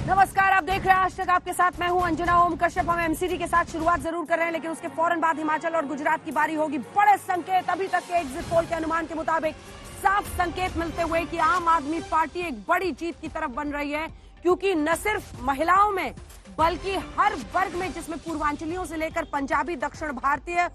नमस्कार, आप देख रहे हैं आज तक। आपके साथ मैं हूं अंजना ओम कश्यप। हम एमसीडी के साथ शुरुआत जरूर कर रहे हैं, लेकिन उसके फौरन बाद हिमाचल और गुजरात की बारी होगी। बड़े संकेत अभी तक के एग्जिट पोल के अनुमान के मुताबिक साफ संकेत मिलते हुए कि आम आदमी पार्टी एक बड़ी जीत की तरफ बन रही है, क्योंकि न सिर्फ महिलाओं में बल्कि हर वर्ग में, जिसमें पूर्वांचलियों से लेकर पंजाबी, दक्षिण भारतीय,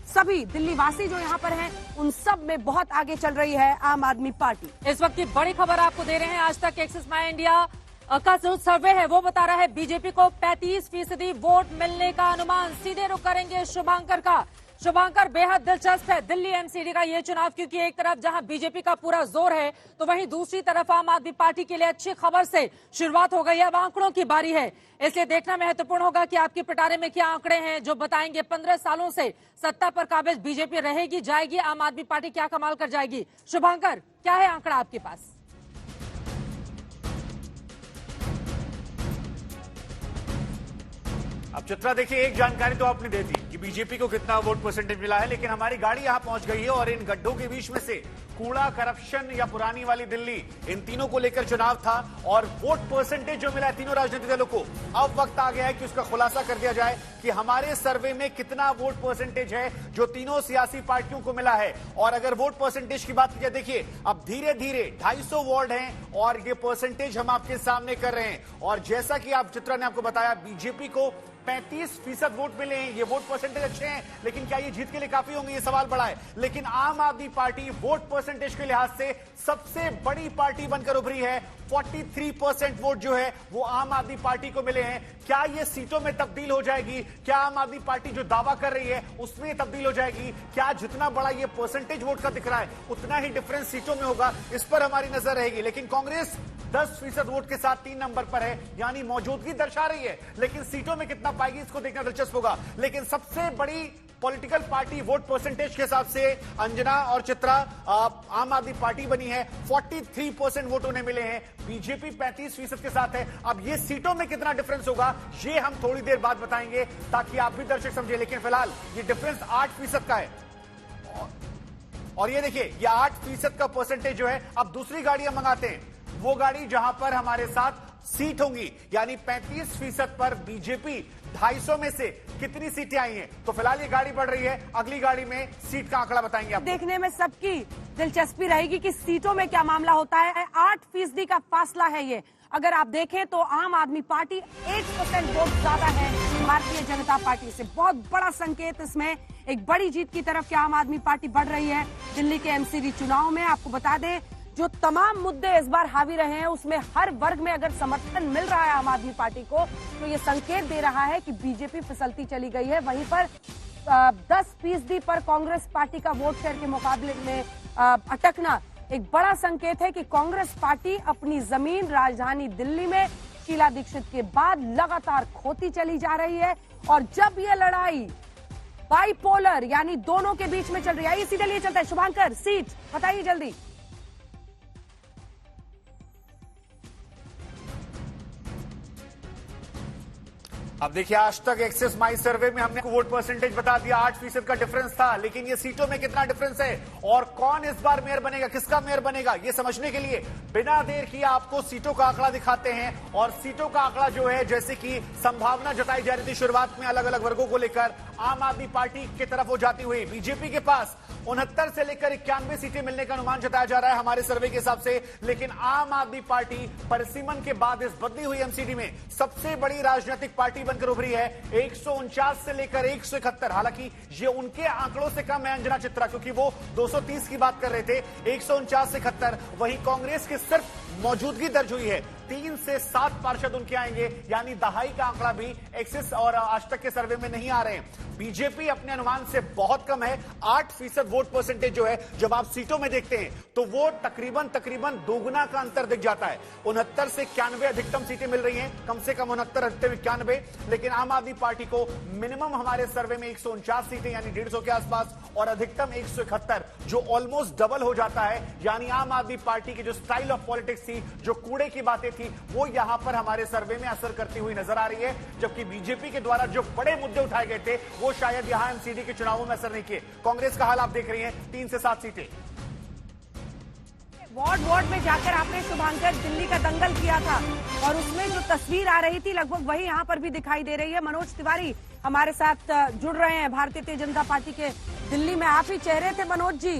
सभी दिल्ली वासी जो यहाँ पर हैं, उन सब में बहुत आगे चल रही है आम आदमी पार्टी। इस वक्त की बड़ी खबर आपको दे रहे हैं। आज तक एक्सिस माई इंडिया का जो सर्वे है वो बता रहा है बीजेपी को 35% वोट मिलने का अनुमान। सीधे रुख करेंगे शुभांकर का। शुभांकर, बेहद दिलचस्प है दिल्ली एमसीडी का ये चुनाव, क्योंकि एक तरफ जहां बीजेपी का पूरा जोर है तो वहीं दूसरी तरफ आम आदमी पार्टी के लिए अच्छी खबर से शुरुआत हो गई है। अब आंकड़ों की बारी है, इसलिए देखना महत्वपूर्ण होगा कि आपके पिटारे में क्या आंकड़े हैं जो बताएंगे 15 सालों से सत्ता पर काबिज बीजेपी रहेगी, जाएगी, आम आदमी पार्टी क्या कमाल कर जाएगी। शुभांकर, क्या है आंकड़ा आपके पास? अब चित्रा देखिए, एक जानकारी तो आपने दे दी कि बीजेपी को कितना वोट परसेंटेज मिला है, लेकिन हमारी गाड़ी यहां पहुंच गई है और इन गड्ढों के बीच में से कूड़ा, करप्शन या पुरानी वाली दिल्ली, इन तीनों को लेकर चुनाव था और वोट परसेंटेज जो मिला है तीनों राजनीतिक दलों को, अब वक्त आ गया है कि उसका खुलासा कर दिया जाए कि हमारे सर्वे में कितना वोट परसेंटेज है जो तीनों सियासी पार्टियों को मिला है। और अगर वोट परसेंटेज की बात की जाए, देखिए अब धीरे धीरे 250 वार्ड हैं और ये परसेंटेज हम आपके सामने कर रहे हैं। और जैसा कि आप चित्रा ने आपको बताया, बीजेपी को 35% वोट मिले हैं। ये वोट परसेंटेज अच्छे हैं, लेकिन क्या ये जीत के लिए काफी होंगे, ये सवाल बड़ा है। लेकिन आम आदमी पार्टी वोट परसेंटेज के लिहाज से सबसे बड़ी पार्टी बनकर उभरी है। 43% वोट जो है वो आम आदमी पार्टी को मिले हैं। क्या ये सीटों में तब्दील हो जाएगी? क्या आम आदमी पार्टी जो दावा कर रही है उसमें तब्दील हो जाएगी? क्या जितना बड़ा ये परसेंटेज वोट का दिख रहा है उतना ही डिफरेंस सीटों में होगा? इस पर हमारी नजर रहेगी। लेकिन कांग्रेस 10% वोट के साथ 3 नंबर पर है, यानी मौजूदगी दर्शा रही है, लेकिन सीटों में कितना पाएगी इसको देखना दिलचस्प होगा। लेकिन सबसे बड़ी पॉलिटिकल पार्टी वोट परसेंटेज के हिसाब से अंजना और चित्रा आम आदमी पार्टी बनी है। 43% वोट उन्हें मिले हैं, बीजेपी 35% के साथ है। अब ये सीटों में कितना डिफरेंस होगा ये हम थोड़ी देर बाद बताएंगे, ताकि आप भी दर्शक समझे। लेकिन फिलहाल ये डिफरेंस 8% का है और ये देखिए, ये 8% का परसेंटेज जो है। अब दूसरी गाड़ी हम मंगाते हैं, वो गाड़ी जहां पर हमारे साथ सीट होंगी, यानी 35% पर बीजेपी 250 में से कितनी सीटें आई हैं। तो फिलहाल ये गाड़ी बढ़ रही है, अगली गाड़ी में सीट का आंकड़ा बताएंगे आपको। देखने में सबकी दिलचस्पी रहेगी कि सीटों में क्या मामला होता है। 8% का फासला है ये। अगर आप देखें तो आम आदमी पार्टी 1% वोट ज्यादा है भारतीय जनता पार्टी से। बहुत बड़ा संकेत इसमें, एक बड़ी जीत की तरफ क्या आम आदमी पार्टी बढ़ रही है दिल्ली के एमसीडी चुनाव में। आपको बता दें, जो तमाम मुद्दे इस बार हावी रहे हैं उसमें हर वर्ग में अगर समर्थन मिल रहा है आम आदमी पार्टी को, तो ये संकेत दे रहा है कि बीजेपी फिसलती चली गई है। वहीं पर 10% पर कांग्रेस पार्टी का वोट शेयर के मुकाबले में अटकना एक बड़ा संकेत है कि कांग्रेस पार्टी अपनी जमीन राजधानी दिल्ली में शीला दीक्षित के बाद लगातार खोती चली जा रही है। और जब ये लड़ाई बाइपोलर यानी दोनों के बीच में चल रही है, सीधे लिए चलता है। शुभांकर, सीट बताइए जल्दी। अब देखिए, आज तक एक्सिस माई सर्वे में हमने वोट परसेंटेज बता दिया, 8% का डिफरेंस था। लेकिन ये सीटों में कितना डिफरेंस है और कौन इस बार मेयर बनेगा, किसका मेयर बनेगा, ये समझने के लिए बिना देर किए आपको सीटों का आंकड़ा दिखाते हैं। और सीटों का आंकड़ा जो है, जैसे कि संभावना जताई जा रही थी शुरुआत में अलग अलग वर्गों को लेकर, आम आदमी पार्टी की तरफ हो जाती हुई बीजेपी के पास 69 से लेकर 91 सीटें मिलने का अनुमान जताया जा रहा है हमारे सर्वे के हिसाब से। लेकिन आम आदमी पार्टी परिसीमन के बाद इस बदली हुई एमसीडी में सबसे बड़ी राजनीतिक पार्टी बनकर उभरी है। 149 से लेकर 171, हालांकि ये उनके आंकड़ों से कम है अंजना चित्रा, क्योंकि वो 230 की बात कर रहे थे। 149 से 71। वहीं कांग्रेस की सिर्फ मौजूदगी दर्ज हुई है, 3 से 7 पार्षद उनके आएंगे, यानी दहाई का आंकड़ा भी एक्सिस और आज तक के सर्वे में नहीं आ रहे हैं। बीजेपी अपने अनुमान से बहुत कम है। 8% वोट परसेंटेज जो है, जब आप सीटों में देखते हैं तो वो तकरीबन दोगुना का अंतर दिख जाता है। 69 से 91 अधिकतम सीटें मिल रही हैं, कम से कम 69, अधिकतम 91। लेकिन आम आदमी पार्टी को मिनिमम हमारे सर्वे में 149 सीटें यानी 150 के आसपास और अधिकतम 171, जो ऑलमोस्ट डबल हो जाता है। यानी आम आदमी पार्टी की जो स्टाइल ऑफ पॉलिटिक्स थी, जो कूड़े की बातें थी, वो यहां पर हमारे सर्वे में असर करती हुई नजर आ रही है। जबकि बीजेपी के द्वारा जो बड़े मुद्दे उठाए गए थे वो शायद यहां एमसीडी के चुनावों में असर नहीं किए। कांग्रेस का हाल आप देख रही हैं, 3 से 7 सीटें। वार्ड वार्ड में जाकर आपने शुभांकर दिल्ली का दंगल किया था और उसमें जो तस्वीर आ रही थी लगभग वही यहाँ पर भी दिखाई दे रही है। मनोज तिवारी हमारे साथ जुड़ रहे हैं भारतीय जनता पार्टी के। दिल्ली में आप ही चेहरे थे मनोज जी,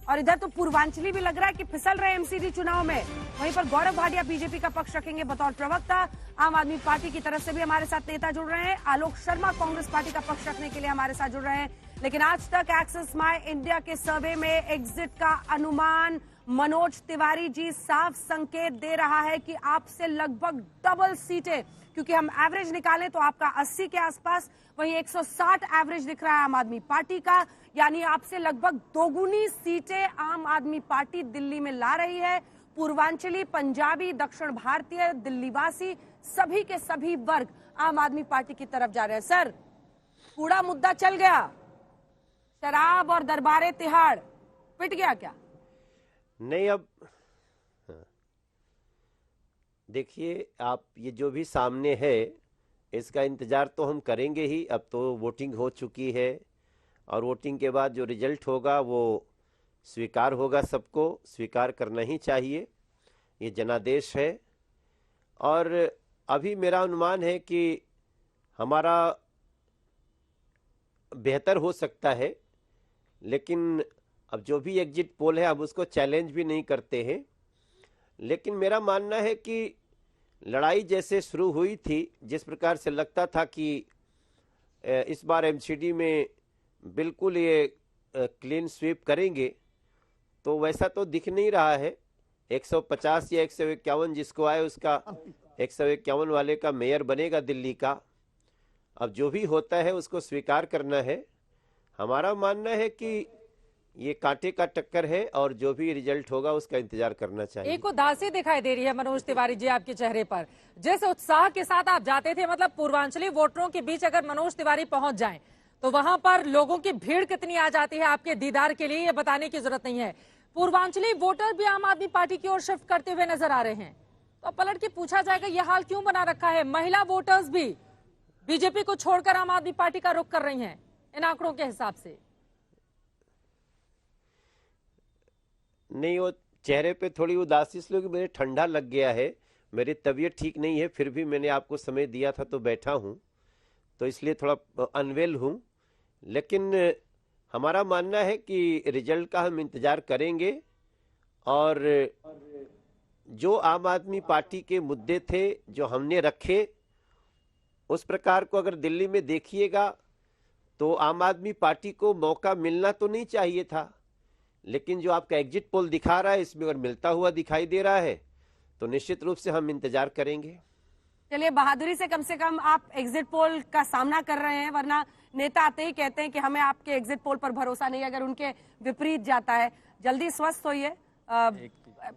और इधर तो पूर्वांचली भी लग रहा है कि फिसल रहे एमसीडी चुनाव में। वहीं पर गौरव भाटिया बीजेपी का पक्ष रखेंगे बतौर प्रवक्ता। आम आदमी पार्टी की तरफ से भी हमारे साथ नेता जुड़ रहे हैं। आलोक शर्मा कांग्रेस पार्टी का पक्ष रखने के लिए हमारे साथ जुड़ रहे हैं। लेकिन आज तक एक्सिस माई इंडिया के सर्वे में एग्जिट का अनुमान मनोज तिवारी जी साफ संकेत दे रहा है कि आपसे लगभग डबल सीटें, क्योंकि हम एवरेज निकालें तो आपका 80 के आसपास, वहीं 160 एवरेज दिख रहा है आम आदमी पार्टी का, यानी आपसे लगभग दोगुनी सीटें आम आदमी पार्टी दिल्ली में ला रही है। पूर्वांचली, पंजाबी, दक्षिण भारतीय, दिल्लीवासी, सभी के सभी वर्ग आम आदमी पार्टी की तरफ जा रहे हैं। सर, पूरा मुद्दा चल गया, शराब और दरबारे तिहाड़ पिट गया क्या? नहीं, अब देखिए आप, ये जो भी सामने है इसका इंतजार तो हम करेंगे ही। अब तो वोटिंग हो चुकी है और वोटिंग के बाद जो रिजल्ट होगा वो स्वीकार होगा, सबको स्वीकार करना ही चाहिए, ये जनादेश है। और अभी मेरा अनुमान है कि हमारा बेहतर हो सकता है, लेकिन अब जो भी एग्जिट पोल है अब उसको चैलेंज भी नहीं करते हैं। लेकिन मेरा मानना है कि लड़ाई जैसे शुरू हुई थी, जिस प्रकार से लगता था कि इस बार एमसीडी में बिल्कुल ये क्लीन स्वीप करेंगे, तो वैसा तो दिख नहीं रहा है। 150 या 151 जिसको आए उसका 151 वाले का मेयर बनेगा दिल्ली का। अब जो भी होता है उसको स्वीकार करना है। हमारा मानना है कि ये कांटे का टक्कर है और जो भी रिजल्ट होगा उसका इंतजार करना चाहिए। एक उदासी दिखाई दे रही है मनोज तिवारी जी आपके चेहरे पर। जिस उत्साह के साथ आप जाते थे, मतलब पूर्वांचली वोटरों के बीच अगर मनोज तिवारी पहुंच जाएं तो वहां पर लोगों की भीड़ कितनी आ जाती है आपके दीदार के लिए, ये बताने की जरूरत नहीं है। पूर्वांचली वोटर भी आम आदमी पार्टी की ओर शिफ्ट करते हुए नजर आ रहे हैं, तो पलट के पूछा जाएगा ये हाल क्यों बना रखा है? महिला वोटर्स भी बीजेपी को छोड़कर आम आदमी पार्टी का रुख कर रही हैं इन आंकड़ों के हिसाब से। नहीं, वो चेहरे पे थोड़ी उदासी इसलिए कि मुझे ठंडा लग गया है, मेरी तबीयत ठीक नहीं है, फिर भी मैंने आपको समय दिया था तो बैठा हूँ, तो इसलिए थोड़ा अनवेल हूँ। लेकिन हमारा मानना है कि रिजल्ट का हम इंतजार करेंगे और जो आम आदमी पार्टी के मुद्दे थे जो हमने रखे, उस प्रकार को अगर दिल्ली में देखिएगा तो आम आदमी पार्टी को मौका मिलना तो नहीं चाहिए था, लेकिन जो आपका एग्जिट पोल दिखा रहा है इसमें अगर मिलता हुआ दिखाई दे रहा है तो निश्चित रूप से हम इंतजार करेंगे। चलिए, बहादुरी से कम आप एग्जिट पोल का सामना कर रहे हैं, वरना नेता आते ही कहते हैं कि हमें आपके एग्जिट पोल पर भरोसा नहीं, अगर उनके विपरीत जाता है। जल्दी स्वस्थ होइए।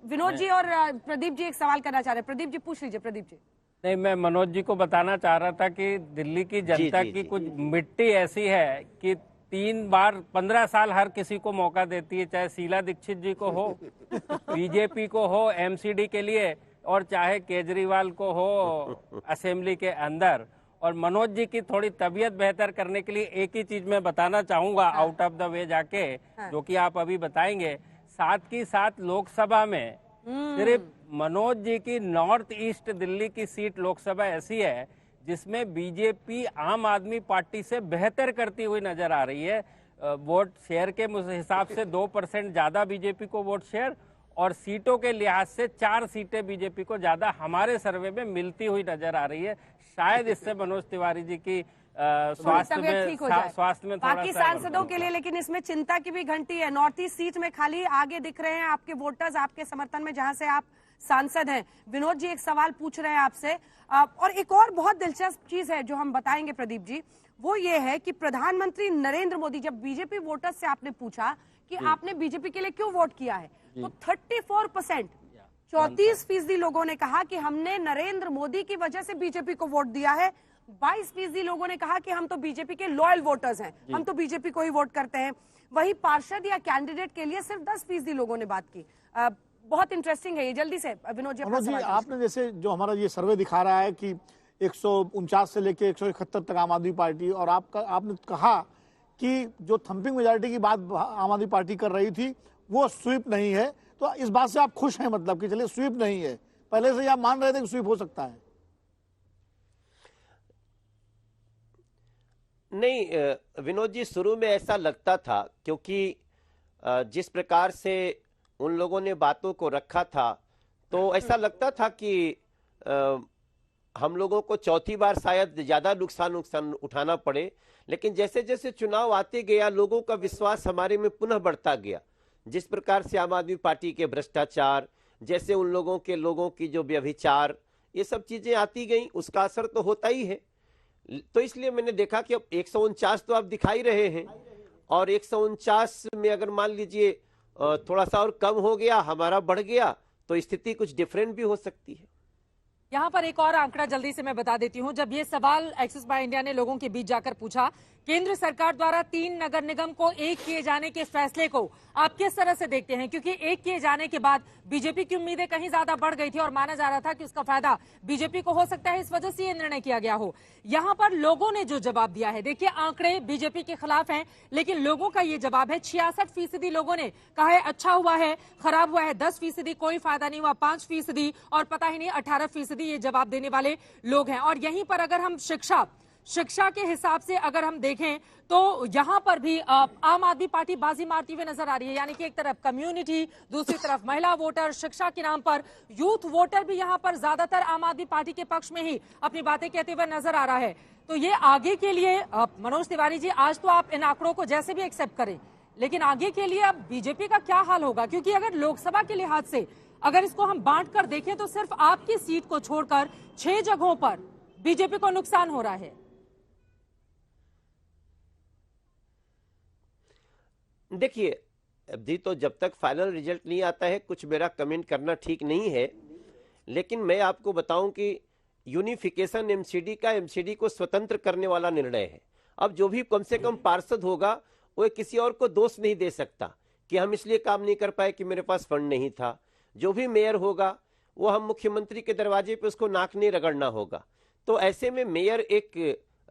विनोद जी और प्रदीप जी एक सवाल करना चाह रहे हैं। प्रदीप जी पूछ लीजिए। प्रदीप जी। नहीं, मैं मनोज जी को बताना चाह रहा था कि दिल्ली की जनता की कुछ मिट्टी ऐसी है कि 3 बार 15 साल हर किसी को मौका देती है, चाहे शीला दीक्षित जी को हो, बीजेपी को हो एमसीडी के लिए, और चाहे केजरीवाल को हो असेंबली के अंदर। और मनोज जी की थोड़ी तबीयत बेहतर करने के लिए एक ही चीज मैं बताना चाहूंगा आउट ऑफ द वे जाके, जो कि आप अभी बताएंगे। साथ ही साथ लोकसभा में सिर्फ मनोज जी की नॉर्थ ईस्ट दिल्ली की सीट लोकसभा ऐसी है जिसमें बीजेपी आम आदमी पार्टी से बेहतर करती हुई नजर आ रही है। वोट शेयर के हिसाब से 2% ज्यादा बीजेपी को वोट शेयर, और सीटों के लिहाज से 4 सीटें बीजेपी को ज्यादा हमारे सर्वे में मिलती हुई नजर आ रही है। शायद इससे मनोज तिवारी जी की स्वास्थ्य में बाकी सांसदों के लिए, लेकिन इसमें चिंता की भी घंटी है। नॉर्थ ईस्ट सीट में खाली आगे दिख रहे हैं आपके वोटर्स आपके समर्थन में, जहां से आप सांसद हैं। विनोद जी एक सवाल पूछ रहे हैं आपसे, और एक और बहुत दिलचस्प चीज है जो हम बताएंगे प्रदीप जी, वो ये है कि प्रधानमंत्री नरेंद्र मोदी, जब बीजेपी वोटर्स से आपने पूछा कि आपने बीजेपी के लिए क्यों वोट किया है, तो 34%, 34% लोगों ने कहा कि हमने नरेंद्र मोदी की वजह से बीजेपी को वोट दिया है। 22% लोगों ने कहा कि हम तो बीजेपी के लॉयल वोटर्स हैं, हम तो बीजेपी को ही वोट करते हैं। वही पार्षद या कैंडिडेट के लिए सिर्फ 10% लोगों ने बात की। बहुत इंटरेस्टिंग है ये। जल्दी से विनोद जी, आपने जैसे जो हमारा ये सर्वे दिखा रहा है कि 149 से लेके 171 तक आम आदमी पार्टी, और आपने कहा कि जो थंपिंग मेजॉरिटी की बात आम आदमी पार्टी कर रही थी वो स्वीप नहीं है, तो इस बात से आप खुश हैं, मतलब कि चलिए स्वीप नहीं है, पहले से ही आप मान रहे थे कि स्वीप हो सकता है? नहीं विनोद जी, शुरू में ऐसा लगता था, क्योंकि जिस प्रकार से उन लोगों ने बातों को रखा था, तो ऐसा लगता था कि हम लोगों को चौथी बार शायद ज्यादा नुकसान उठाना पड़े। लेकिन जैसे जैसे चुनाव आते गया, लोगों का विश्वास हमारे में पुनः बढ़ता गया। जिस प्रकार से आम आदमी पार्टी के भ्रष्टाचार, जैसे उन लोगों की जो व्यभिचार, ये सब चीजें आती गई, उसका असर तो होता ही है। तो इसलिए मैंने देखा कि अब 149 तो आप दिखाई रहे हैं, और 149 में अगर मान लीजिए थोड़ा सा और कम हो गया, हमारा बढ़ गया, तो स्थिति कुछ डिफरेंट भी हो सकती है। यहाँ पर एक और आंकड़ा जल्दी से मैं बता देती हूँ। जब ये सवाल एक्सिस बैंक इंडिया ने लोगों के बीच जाकर पूछा, केंद्र सरकार द्वारा 3 नगर निगम को एक किए जाने के फैसले को आप किस तरह से देखते हैं? क्योंकि एक किए जाने के बाद बीजेपी की उम्मीदें कहीं ज्यादा बढ़ गई थी और माना जा रहा था कि उसका फायदा बीजेपी को हो सकता है, इस वजह से ये निर्णय किया गया हो। यहाँ पर लोगों ने जो जवाब दिया है, देखिए आंकड़े बीजेपी के खिलाफ हैं, लेकिन लोगों का ये जवाब है। 66% लोगों ने कहा है अच्छा हुआ है, खराब हुआ है 10%, कोई फायदा नहीं हुआ 5%, और पता ही नहीं 18% ये जवाब देने वाले लोग हैं। और यहीं पर अगर हम शिक्षा के हिसाब से अगर हम देखें तो यहां पर भी आम आदमी पार्टी बाजी मारती हुई नजर आ रही है। यानी कि एक तरफ कम्युनिटी, दूसरी तरफ महिला वोटर, शिक्षा के नाम पर यूथ वोटर भी यहां पर ज्यादातर आम आदमी पार्टी के पक्ष में ही अपनी बातें कहते हुए नजर आ रहा है। तो ये आगे के लिए मनोज तिवारी जी, आज तो आप इन आंकड़ों को जैसे भी एक्सेप्ट करें, लेकिन आगे के लिए अब बीजेपी का क्या हाल होगा? क्योंकि अगर लोकसभा के लिहाज से अगर इसको हम बांट कर देखें तो सिर्फ आपकी सीट को छोड़कर 6 जगहों पर बीजेपी को नुकसान हो रहा है। देखिए अभी तो जब तक फाइनल रिजल्ट नहीं आता है, कुछ मेरा कमेंट करना ठीक नहीं है। लेकिन मैं आपको बताऊं कि यूनिफिकेशन एमसीडी का एमसीडी को स्वतंत्र करने वाला निर्णय है। अब जो भी कम से कम पार्षद होगा, वो किसी और को दोष नहीं दे सकता कि हम इसलिए काम नहीं कर पाए कि मेरे पास फंड नहीं था। जो भी मेयर होगा, वो हम मुख्यमंत्री के दरवाजे पे उसको नाक नहीं रगड़ना होगा। तो ऐसे में मेयर एक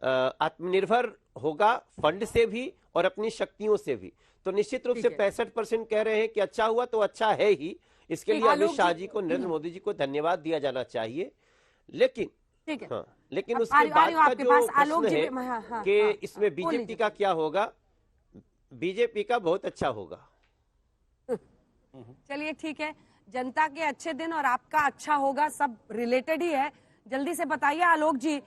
आत्मनिर्भर होगा, फंड से भी और अपनी शक्तियों से भी। तो निश्चित रूप से 65% कह रहे हैं कि अच्छा हुआ, तो अच्छा है ही। इसके लिए अमित शाह जी को, नरेंद्र मोदी जी को धन्यवाद दिया जाना चाहिए। लेकिन हाँ, लेकिन उसके बाद का जो प्रश्न है कि इसमें बीजेपी का क्या होगा, बीजेपी का बहुत अच्छा होगा। चलिए ठीक है, जनता के अच्छे दिन और आपका अच्छा होगा, सब रिलेटेड ही है। जल्दी से बताइए आलोक जी,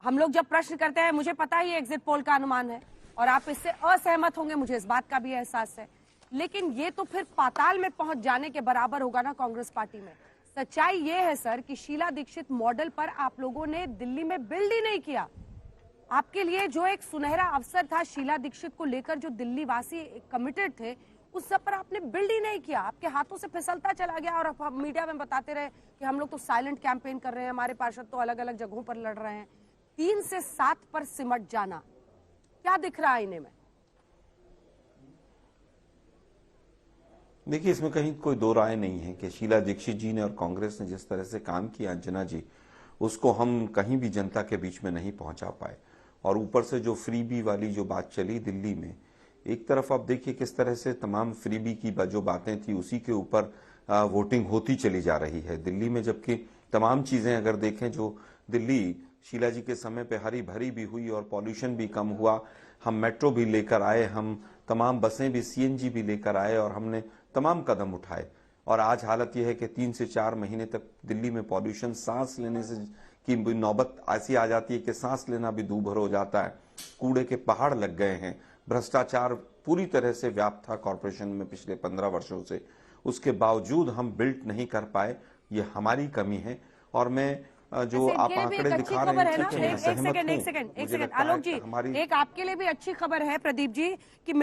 हम लोग जब प्रश्न करते हैं, मुझे पता ही एग्जिट पोल का अनुमान है और आप इससे असहमत होंगे, मुझे इस बात का भी एहसास है, लेकिन ये तो फिर पाताल में पहुंच जाने के बराबर होगा ना कांग्रेस पार्टी में। सच्चाई ये है सर कि शीला दीक्षित मॉडल पर आप लोगों ने दिल्ली में बिल्ड ही नहीं किया। आपके लिए जो एक सुनहरा अवसर था शीला दीक्षित को लेकर, जो दिल्ली वासी कमिटेड थे, उस सब पर आपने बिल्ड ही नहीं किया। आपके हाथों से फिसलता चला गया और आप मीडिया में बताते रहे कि हम लोग तो साइलेंट कैंपेन कर रहे हैं, हमारे पार्षद तो अलग अलग जगहों पर लड़ रहे हैं। 3 से 7 पर सिमट जाना, क्या दिख रहा है इन्हें में? देखिए, इसमें कहीं कोई दो राय नहीं है कि शीला दीक्षित जी ने और कांग्रेस ने जिस तरह से काम किया अंजना जी, उसको हम कहीं भी जनता के बीच में नहीं पहुंचा पाए। और ऊपर से जो फ्रीबी वाली जो बात चली दिल्ली में, एक तरफ आप देखिए किस तरह से तमाम फ्रीबी की जो बातें थी उसी के ऊपर वोटिंग होती चली जा रही है दिल्ली में। जबकि तमाम चीजें अगर देखें, जो दिल्ली शीला जी के समय पे हरी भरी भी हुई और पॉल्यूशन भी कम हुआ, हम मेट्रो भी लेकर आए, हम तमाम बसें भी सीएनजी भी लेकर आए और हमने तमाम कदम उठाए। और आज हालत यह है कि 3 से 4 महीने तक दिल्ली में पॉल्यूशन, सांस लेने से की नौबत ऐसी आ जाती है कि सांस लेना भी दूभर हो जाता है। कूड़े के पहाड़ लग गए हैं, भ्रष्टाचार पूरी तरह से व्याप्त था कॉर्पोरेशन में पिछले 15 वर्षों से। उसके बावजूद हम बिल्ड नहीं कर पाए, ये हमारी कमी है। और मैं जो आप आंकड़े दिखा रहे हैं, एक सेकंड आलोक जी, एक आपके लिए भी अच्छी खबर है प्रदीप जी कि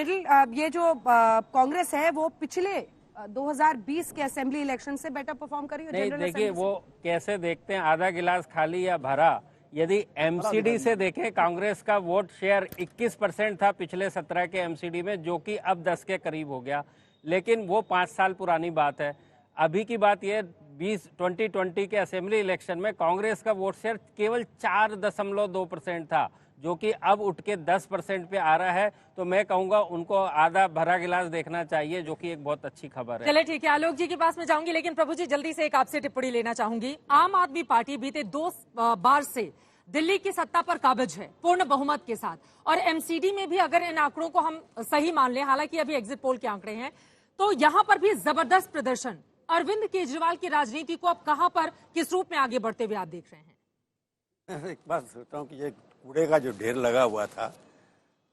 ये जो कांग्रेस है वो पिछले 2020 के असेंबली इलेक्शन से बेटर परफॉर्म करी है। देखिए वो कैसे देखते हैं, आधा गिलास खाली या भरा। यदि एमसीडी से देखें, कांग्रेस का वोट शेयर 21% था पिछले 17 के एमसीडी में, जो कि अब 10 के करीब हो गया। लेकिन वो 5 साल पुरानी बात है। अभी की बात यह 2020 के असेंबली इलेक्शन में कांग्रेस का वोट शेयर केवल 4.2% था, जो कि अब उठ के 10% पे आ रहा है। तो मैं कहूंगा उनको आधा भरा गिलास देखना चाहिए, जो कि एक बहुत अच्छी खबर है। चलिए ठीक है, आलोक जी के पास में जाऊंगी, लेकिन प्रभु जी जल्दी से एक आपसे टिप्पणी लेना चाहूंगी। आम आदमी पार्टी बीते 2 बार से दिल्ली की सत्ता पर काबिज है पूर्ण बहुमत के साथ, और एमसीडी में भी अगर इन आंकड़ों को हम सही मान लें, हालांकि अभी एग्जिट पोल के आंकड़े हैं, तो यहां पर भी जबरदस्त प्रदर्शन। अरविंद केजरीवाल की राजनीति को अब कहां पर किस रूप में आगे बढ़ते हुए आप देख रहे हैं? एक बात सोचता हूँ कि ये कूड़े का जो ढेर लगा हुआ था,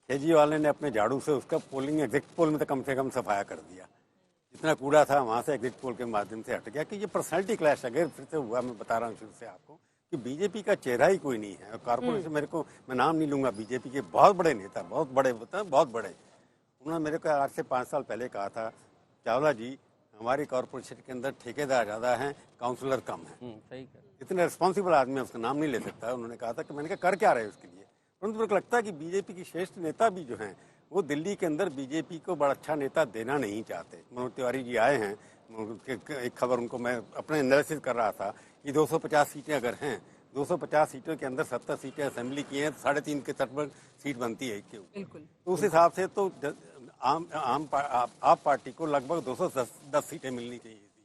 केजरीवाल ने अपने झाड़ू से उसका पोलिंग एग्जिट पोल में तो कम सफाया कर दिया। जितना कूड़ा था वहां से एग्जिट पोल के माध्यम से हट गया। कि ये पर्सनैलिटी क्लैश अगर फिर से हुआ, मैं बता रहा हूँ शुरू से आपको कि बीजेपी का चेहरा ही कोई नहीं है। कॉर्पोरेशन मेरे को, मैं नाम नहीं लूंगा, बीजेपी के बहुत बड़े नेता, बहुत बड़े, उन्होंने मेरे को आज से 5 साल पहले कहा था, चावला जी हमारी कॉर्पोरेशन के अंदर ठेकेदार ज्यादा हैं, काउंसलर कम है। सही कर। इतने रिस्पॉन्सिबल आदमी है, उसका नाम नहीं ले सकता। उन्होंने कहा था कि मैंने कहा कर क्या रहे उसके लिए। परंतु मेरे को लगता है कि बीजेपी की श्रेष्ठ नेता भी जो हैं वो दिल्ली के अंदर बीजेपी को बड़ा अच्छा नेता देना नहीं चाहते। मनोज तिवारी जी आए हैं, एक खबर उनको मैं अपने एनालिसिस कर रहा था कि 250 सीटें अगर हैं, 250 सीटों के अंदर 70 सीटें असेंबली की हैं, 3.5 के तट पर सीट बनती है क्यों? तो उस हिसाब से तो आप पार्टी को लगभग 210 सीटें मिलनी चाहिए थी,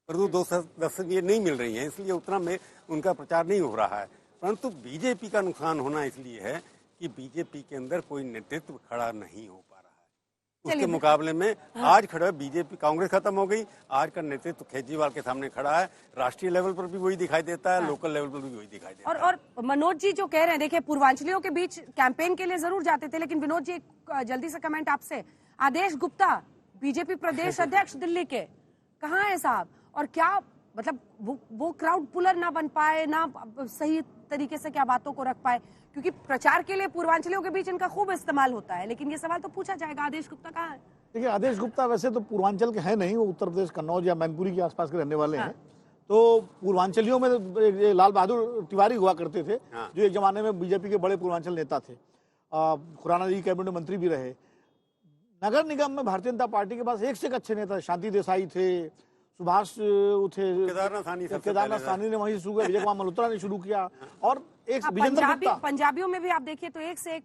परंतु 210 ये नहीं मिल रही हैं, इसलिए उतना में उनका प्रचार नहीं हो रहा है। परंतु बीजेपी का नुकसान होना इसलिए है कि बीजेपी के अंदर कोई नेतृत्व खड़ा नहीं हो पा रहा है। उसके मुकाबले में आज खड़ा बीजेपी, कांग्रेस खत्म हो गई, आज का नेतृत्व केजरीवाल के सामने खड़ा है। राष्ट्रीय लेवल पर भी वही दिखाई देता है, लोकल लेवल पर भी वही दिखाई देता है। और मनोज जी जो कह रहे हैं, देखिए पूर्वांचलियों के बीच कैंपेन के लिए जरूर जाते थे, लेकिन विनोद जी एक जल्दी से कमेंट आपसे। आदेश गुप्ता बीजेपी प्रदेश अध्यक्ष दिल्ली के कहाँ है साहब, और क्या मतलब वो क्राउड पुलर ना बन पाए, ना सही तरीके से क्या बातों को रख पाए, क्योंकि प्रचार के लिए पूर्वांचलियों के बीच इनका खूब इस्तेमाल होता है। लेकिन ये सवाल तो पूछा जाएगा, आदेश गुप्ता कहाँ है? देखिए आदेश गुप्ता वैसे तो पूर्वांचल के हैं नहीं, वो उत्तर प्रदेश कन्नौज या मैनपुरी के आसपास के रहने वाले हैं। तो पूर्वांचलियों में लाल बहादुर तिवारी हुआ करते थे, जो एक जमाने में बीजेपी के बड़े पूर्वांचल नेता थे, खुराना जी कैबिनेट मंत्री भी रहे। नगर निगम में भारतीय जनता पार्टी के पास एक से एक अच्छे नेता, शांति देसाई थे, सुभाष थे, केदारनाथ साहनी ने वहीं शुरू किया, विजय कुमार मल्होत्रा ने शुरू किया, और एक विजेंद्र गुप्ता। पंजाबियों में भी आप देखिए तो एक से एक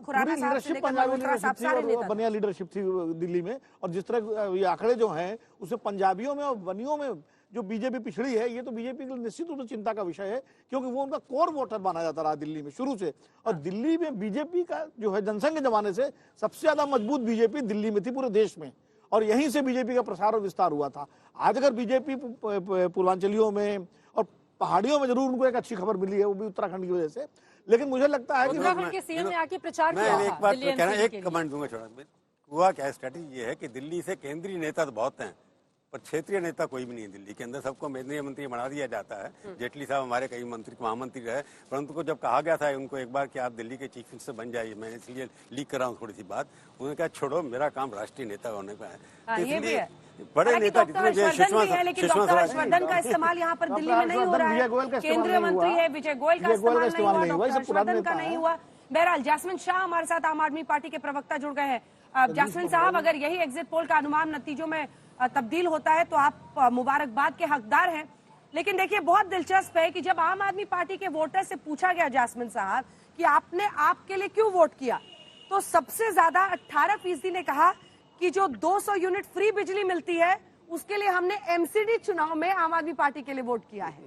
खुराना साहब से लेकर मल्होत्रा साहब सारे नेता, बनिया लीडरशिप थी दिल्ली में। और जिस तरह ये आंकड़े जो हैं उससे पंजाबियों में और बनियों में जो बीजेपी पिछड़ी है, ये तो बीजेपी के लिए निश्चित रूप से चिंता का विषय है, क्योंकि वो उनका कोर वोटर माना जाता रहा दिल्ली में शुरू से। और दिल्ली में बीजेपी का जो है जनसंघ के जमाने से सबसे ज्यादा मजबूत बीजेपी दिल्ली में थी पूरे देश में, और यहीं से बीजेपी का प्रसार और विस्तार हुआ था। आज अगर बीजेपी पूर्वांचलियों में और पहाड़ियों में जरूर उनको एक अच्छी खबर मिली है, वो भी उत्तराखंड की वजह से, लेकिन मुझे लगता है कि उत्तराखंड के सीएम ने आके प्रचार किया। मैं एक बात कहना, एक कमेंट दूंगा छोड़ा। हुआ क्या, स्ट्रेटेजी ये है कि दिल्ली से केंद्रीय नेता तो बहुत हैं, पर क्षेत्रीय नेता कोई भी नहीं है दिल्ली के अंदर। सबको केंद्रीय मंत्री बना दिया जाता है। जेटली साहब हमारे कई मंत्री, महामंत्री रहे, परंतु को जब कहा गया था उनको एक बार कि आप दिल्ली के चीफ मिनिस्टर बन जाइए, मैं इसलिए लीक कर रहा हूँ थोड़ी सी बात, उन्होंने कहा छोड़ो, मेरा काम राष्ट्रीय नेता होने का है। इसलिए बड़े नेता जितने हर्षवर्धन का इस्तेमाल यहाँ पर दिल्ली में नहीं हो रहा है। केंद्रीय मंत्री है विजय गोयल का इस्तेमाल नहीं हुआ, डॉक्टर हर्षवर्धन का नहीं हुआ। बहरहाल जैस्मिन शाह हमारे साथ आम आदमी पार्टी के प्रवक्ता जुड़ गए हैं। जैस्मिन साहब, अगर यही एग्जिट पोल का अनुमान नतीजों में तब्दील होता है तो आप मुबारकबाद के हकदार हैं। लेकिन देखिए बहुत दिलचस्प है कि जब आम आदमी पार्टी के वोटर से पूछा गया जैस्मिन साहब कि आपने आपके लिए क्यों वोट किया, तो सबसे ज्यादा 18% ने कहा कि जो 200 यूनिट फ्री बिजली मिलती है उसके लिए हमने एमसीडी चुनाव में आम आदमी पार्टी के लिए वोट किया है।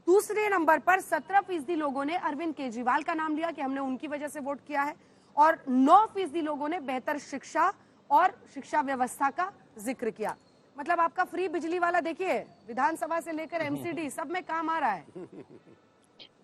दूसरे नंबर पर 17% लोगों ने अरविंद केजरीवाल का नाम लिया कि हमने उनकी वजह से वोट किया है, और 9% लोगों ने बेहतर शिक्षा और शिक्षा व्यवस्था का जिक्र किया। मतलब आपका फ्री बिजली वाला देखिए विधानसभा से लेकर एमसीडी सब में काम आ रहा है।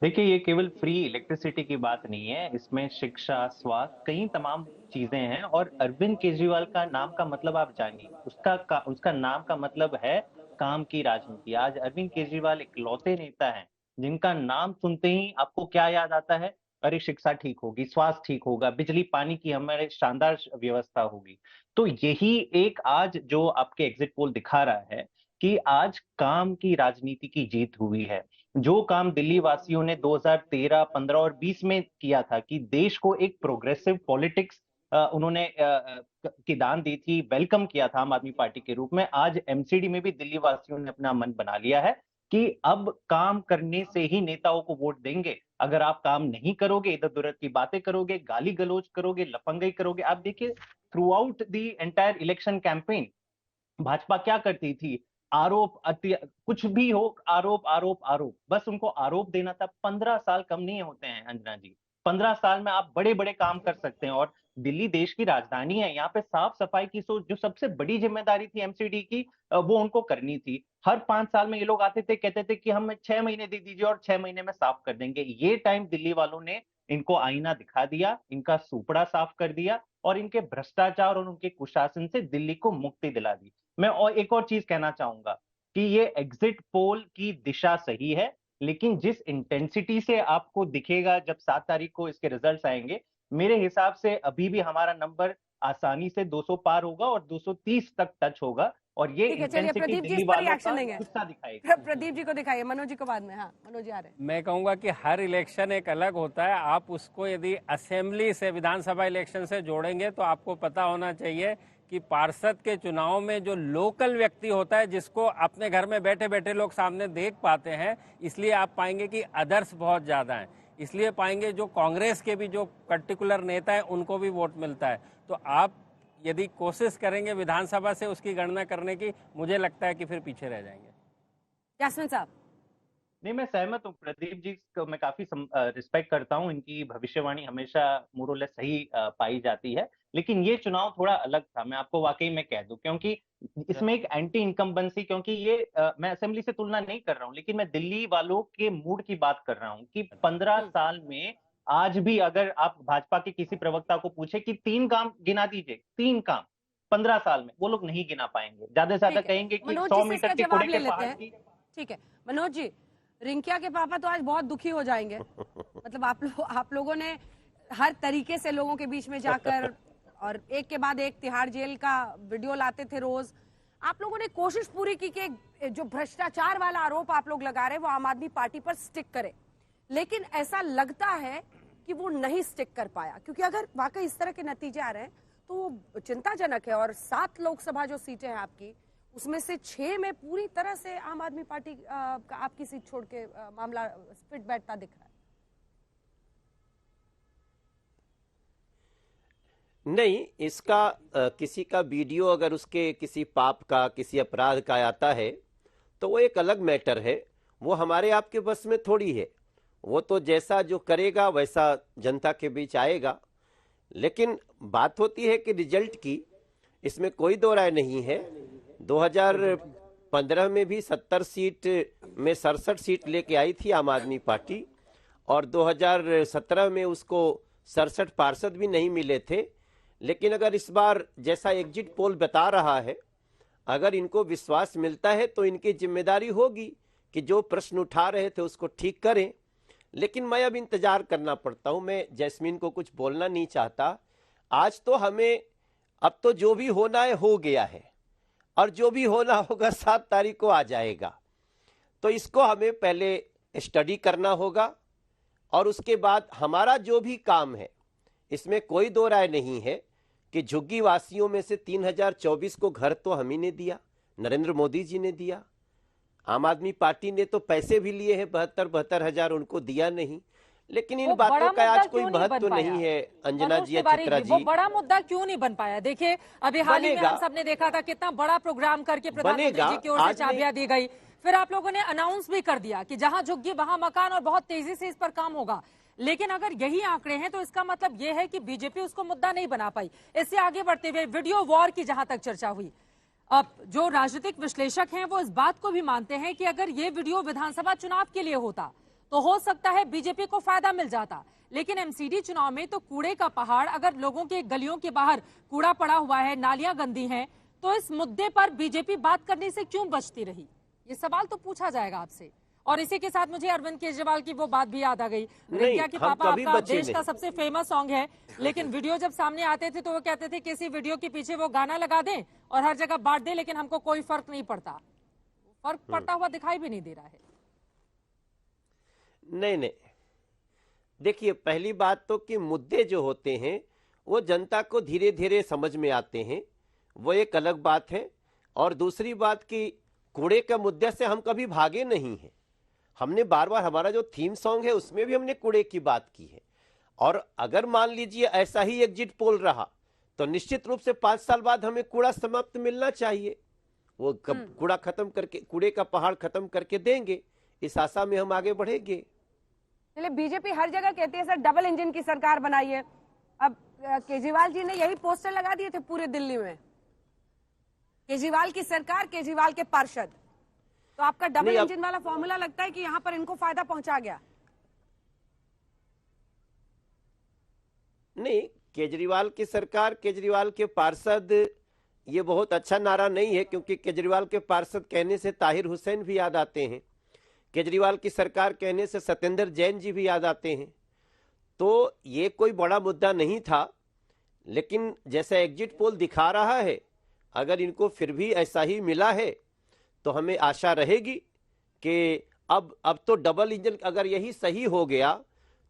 देखिए ये केवल फ्री इलेक्ट्रिसिटी की बात नहीं है, इसमें शिक्षा, स्वास्थ्य, कई तमाम चीजें हैं। और अरविंद केजरीवाल का नाम का मतलब आप जानिए, उसका नाम का मतलब है काम की राजनीति। आज अरविंद केजरीवाल इकलौते नेता हैं जिनका नाम सुनते ही आपको क्या याद आता है, अरे शिक्षा ठीक होगी, स्वास्थ्य ठीक होगा, बिजली पानी की हमारे शानदार व्यवस्था होगी। तो यही एक आज जो आपके एग्जिट पोल दिखा रहा है कि आज काम की राजनीति की जीत हुई है। जो काम दिल्ली वासियों ने 2013, 15 और 20 में किया था कि देश को एक प्रोग्रेसिव पॉलिटिक्स उन्होंने की दान दी थी, वेलकम किया था आम आदमी पार्टी के रूप में, आज एमसीडी में भी दिल्ली वासियों ने अपना मन बना लिया है कि अब काम करने से ही नेताओं को वोट देंगे। अगर आप काम नहीं करोगे, इधर उधर की बातें करोगे, गाली गलौज करोगे, लफंगाई करोगे। आप देखिए through out the entire election campaign Bhajpa क्या करती थी, आरोप कुछ भी हो, आरोप आरोप आरोप, बस उनको आरोप देना था। 15 साल कम नहीं होते हैं अंजना जी, 15 साल में आप बड़े बड़े काम कर सकते हैं। और दिल्ली देश की राजधानी है, यहाँ पे साफ सफाई की जो सबसे बड़ी जिम्मेदारी थी एमसीडी की, वो उनको करनी थी। हर 5 साल में ये लोग आते थे, कहते थे कि हमें 6 महीने दे दीजिए और 6 महीने में साफ कर देंगे। ये टाइम दिल्ली वालों ने इनको आईना दिखा दिया, इनका सुपड़ा साफ कर दिया और इनके भ्रष्टाचार और उनके कुशासन से दिल्ली को मुक्ति दिला दी। मैं और एक और चीज कहना चाहूंगा कि ये एग्जिट पोल की दिशा सही है, लेकिन जिस इंटेंसिटी से आपको दिखेगा जब 7 तारीख को इसके रिजल्ट्स आएंगे, मेरे हिसाब से अभी भी हमारा नंबर आसानी से 200 पार होगा और 230 तक टच होगा। और ये इंटेंसिटी प्रदीप जी दिल्ली इस पर वालों रिएक्शन का लेंगे, गुस्सा दिखाएगा। प्रदीप जी को दिखाइए, मनोज जी को बाद में। हाँ मनोज जी आ रहे हैं। मैं कहूंगा कि हर इलेक्शन एक अलग होता है। आप उसको यदि असेंबली से, विधानसभा इलेक्शन से जोड़ेंगे तो आपको पता होना चाहिए कि पार्षद के चुनाव में जो लोकल व्यक्ति होता है, जिसको अपने घर में बैठे बैठे लोग सामने देख पाते हैं, इसलिए आप पाएंगे कि अदर्स बहुत ज्यादा हैं। इसलिए पाएंगे जो कांग्रेस के भी जो पर्टिकुलर नेता है उनको भी वोट मिलता है। तो आप यदि कोशिश करेंगे विधानसभा से उसकी गणना करने की, मुझे लगता है कि फिर पीछे रह जाएंगे। यास्मीन साहब। नहीं, मैं सहमत हूँ प्रदीप जी को, मैं काफी रिस्पेक्ट करता हूँ। इनकी भविष्यवाणी हमेशा मोरलेस सही पाई जाती है, लेकिन ये चुनाव थोड़ा अलग था। मैं आपको वाकई में कह दूं, क्योंकि इसमें एक एंटी इनकम्बेंसी, क्योंकि ये मैं असेंबली से तुलना नहीं कर रहा हूँ, लेकिन मैं दिल्ली वालों के मूड की बात कर रहा हूँ कि 15 साल में आज भी अगर आप भाजपा के किसी प्रवक्ता को पूछे कि 3 काम गिना दीजिए, 3 काम 15 साल में, वो लोग नहीं गिना पाएंगे। ज्यादा से ज्यादा कहेंगे कि 100 मीटर के कूड़े के पहाड़ की। ठीक है मनोज जी, रिंकिया के पापा तो आज बहुत दुखी हो जाएंगे। मतलब आप लोगों ने हर तरीके से लोगों के बीच में जाकर और एक के बाद एक तिहाड़ जेल का वीडियो लाते थे रोज। आप लोगों ने कोशिश पूरी की कि जो भ्रष्टाचार वाला आरोप आप लोग लगा रहे हैं वो आम आदमी पार्टी पर स्टिक करे, लेकिन ऐसा लगता है कि वो नहीं स्टिक कर पाया, क्योंकि अगर वाकई इस तरह के नतीजे आ रहे हैं तो वो चिंताजनक है। और 7 लोकसभा जो सीटें हैं आपकी, उसमें से 6 में पूरी तरह से आम आदमी पार्टी का आपकी सीट छोड़ के मामला फिट बैठता दिख रहा है। नहीं, इसका किसी का वीडियो अगर उसके किसी पाप का, किसी अपराध का आता है तो वो एक अलग मैटर है। वो हमारे आपके बस में थोड़ी है। वो तो जैसा जो करेगा वैसा जनता के बीच आएगा। लेकिन बात होती है कि रिजल्ट की, इसमें कोई दो राय नहीं है। 2015 में भी 70 सीट में 67 सीट लेके आई थी आम आदमी पार्टी, और 2017 में उसको 67 पार्षद भी नहीं मिले थे। लेकिन अगर इस बार जैसा एग्जिट पोल बता रहा है, अगर इनको विश्वास मिलता है तो इनकी जिम्मेदारी होगी कि जो प्रश्न उठा रहे थे उसको ठीक करें। लेकिन मैं अब इंतजार करना पड़ता हूं। मैं जैस्मीन को कुछ बोलना नहीं चाहता। आज तो हमें, अब तो जो भी होना है हो गया है, और जो भी होना होगा 7 तारीख को आ जाएगा। तो इसको हमें पहले स्टडी करना होगा, और उसके बाद हमारा जो भी काम है, इसमें कोई दो राय नहीं है कि झुग्गी वासियों में से 3024 को घर तो हम ही ने दिया, नरेंद्र मोदी जी ने दिया। आम आदमी पार्टी ने तो पैसे भी लिए हैं, 72 हजार, उनको दिया नहीं। लेकिन इन बातों का आज कोई महत्व नहीं है अंजना जी, चित्रा जी। वो बड़ा मुद्दा क्यों नहीं बन पाया? देखिए अभी हाल ही में हम सबने देखा था कितना बड़ा प्रोग्राम करके प्रधानमंत्री जी की ओर से चाबियां दी गई। फिर आप लोगों ने अनाउंस भी कर दिया कि जहां झुग्गी वहां मकान, और बहुत तेजी से इस पर काम होगा। लेकिन अगर यही आंकड़े हैं तो इसका मतलब यह है कि बीजेपी उसको मुद्दा नहीं बना पाई। इससे आगे बढ़ते हुए वीडियो वॉर की जहां तक चर्चा हुई, अब जो राजनीतिक विश्लेषक हैं वो इस बात को भी मानते हैं कि अगर ये वीडियो विधानसभा चुनाव के लिए होता तो हो सकता है बीजेपी को फायदा मिल जाता। लेकिन एमसीडी चुनाव में तो कूड़े का पहाड़, अगर लोगों के गलियों के बाहर कूड़ा पड़ा हुआ है, नालियां गंदी हैं, तो इस मुद्दे पर बीजेपी बात करने से क्यों बचती रही? ये सवाल तो पूछा जाएगा आपसे। और इसी के साथ मुझे अरविंद केजरीवाल की वो बात भी याद आ गई। रिंकिया के पापा आपका देश का सबसे फेमस सॉन्ग है, लेकिन वीडियो जब सामने आते थे तो वो कहते थे किसी वीडियो के पीछे वो गाना लगा दें और हर जगह बांट दें, लेकिन हमको कोई फर्क नहीं पड़ता। फर्क पड़ता हुआ दिखाई भी नहीं दे रहा है। नहीं, देखिए, पहली बात तो कि मुद्दे जो होते हैं वो जनता को धीरे धीरे समझ में आते हैं, वो एक अलग बात है। और दूसरी बात कि कूड़े के मुद्दे से हम कभी भागे नहीं हैं। हमने बार बार, हमारा जो थीम सॉन्ग है उसमें भी हमने कूड़े की बात की है। और अगर मान लीजिए ऐसा ही एग्जिट पोल रहा तो निश्चित रूप से 5 साल बाद हमें कूड़ा समाप्त मिलना चाहिए। वो कूड़ा खत्म करके, कूड़े का पहाड़ खत्म करके देंगे, इस आशा में हम आगे बढ़ेंगे। चलिए, बीजेपी हर जगह कहती है सर डबल इंजन की सरकार बनाइए। अब केजरीवाल जी ने यही पोस्टर लगा दिए थे पूरे दिल्ली में, केजरीवाल की सरकार, केजरीवाल के पार्षद। तो आपका डबल इंजन वाला फॉर्मूला लगता है कि यहाँ पर इनको फायदा पहुंचा गया? नहीं, केजरीवाल की सरकार, केजरीवाल के पार्षद, ये बहुत अच्छा नारा नहीं है, क्योंकि केजरीवाल के पार्षद कहने से ताहिर हुसैन भी याद आते हैं, केजरीवाल की सरकार कहने से सत्येंद्र जैन जी भी याद आते हैं। तो ये कोई बड़ा मुद्दा नहीं था, लेकिन जैसा एग्जिट पोल दिखा रहा है, अगर इनको फिर भी ऐसा ही मिला है तो हमें आशा रहेगी कि अब तो डबल इंजन, अगर यही सही हो गया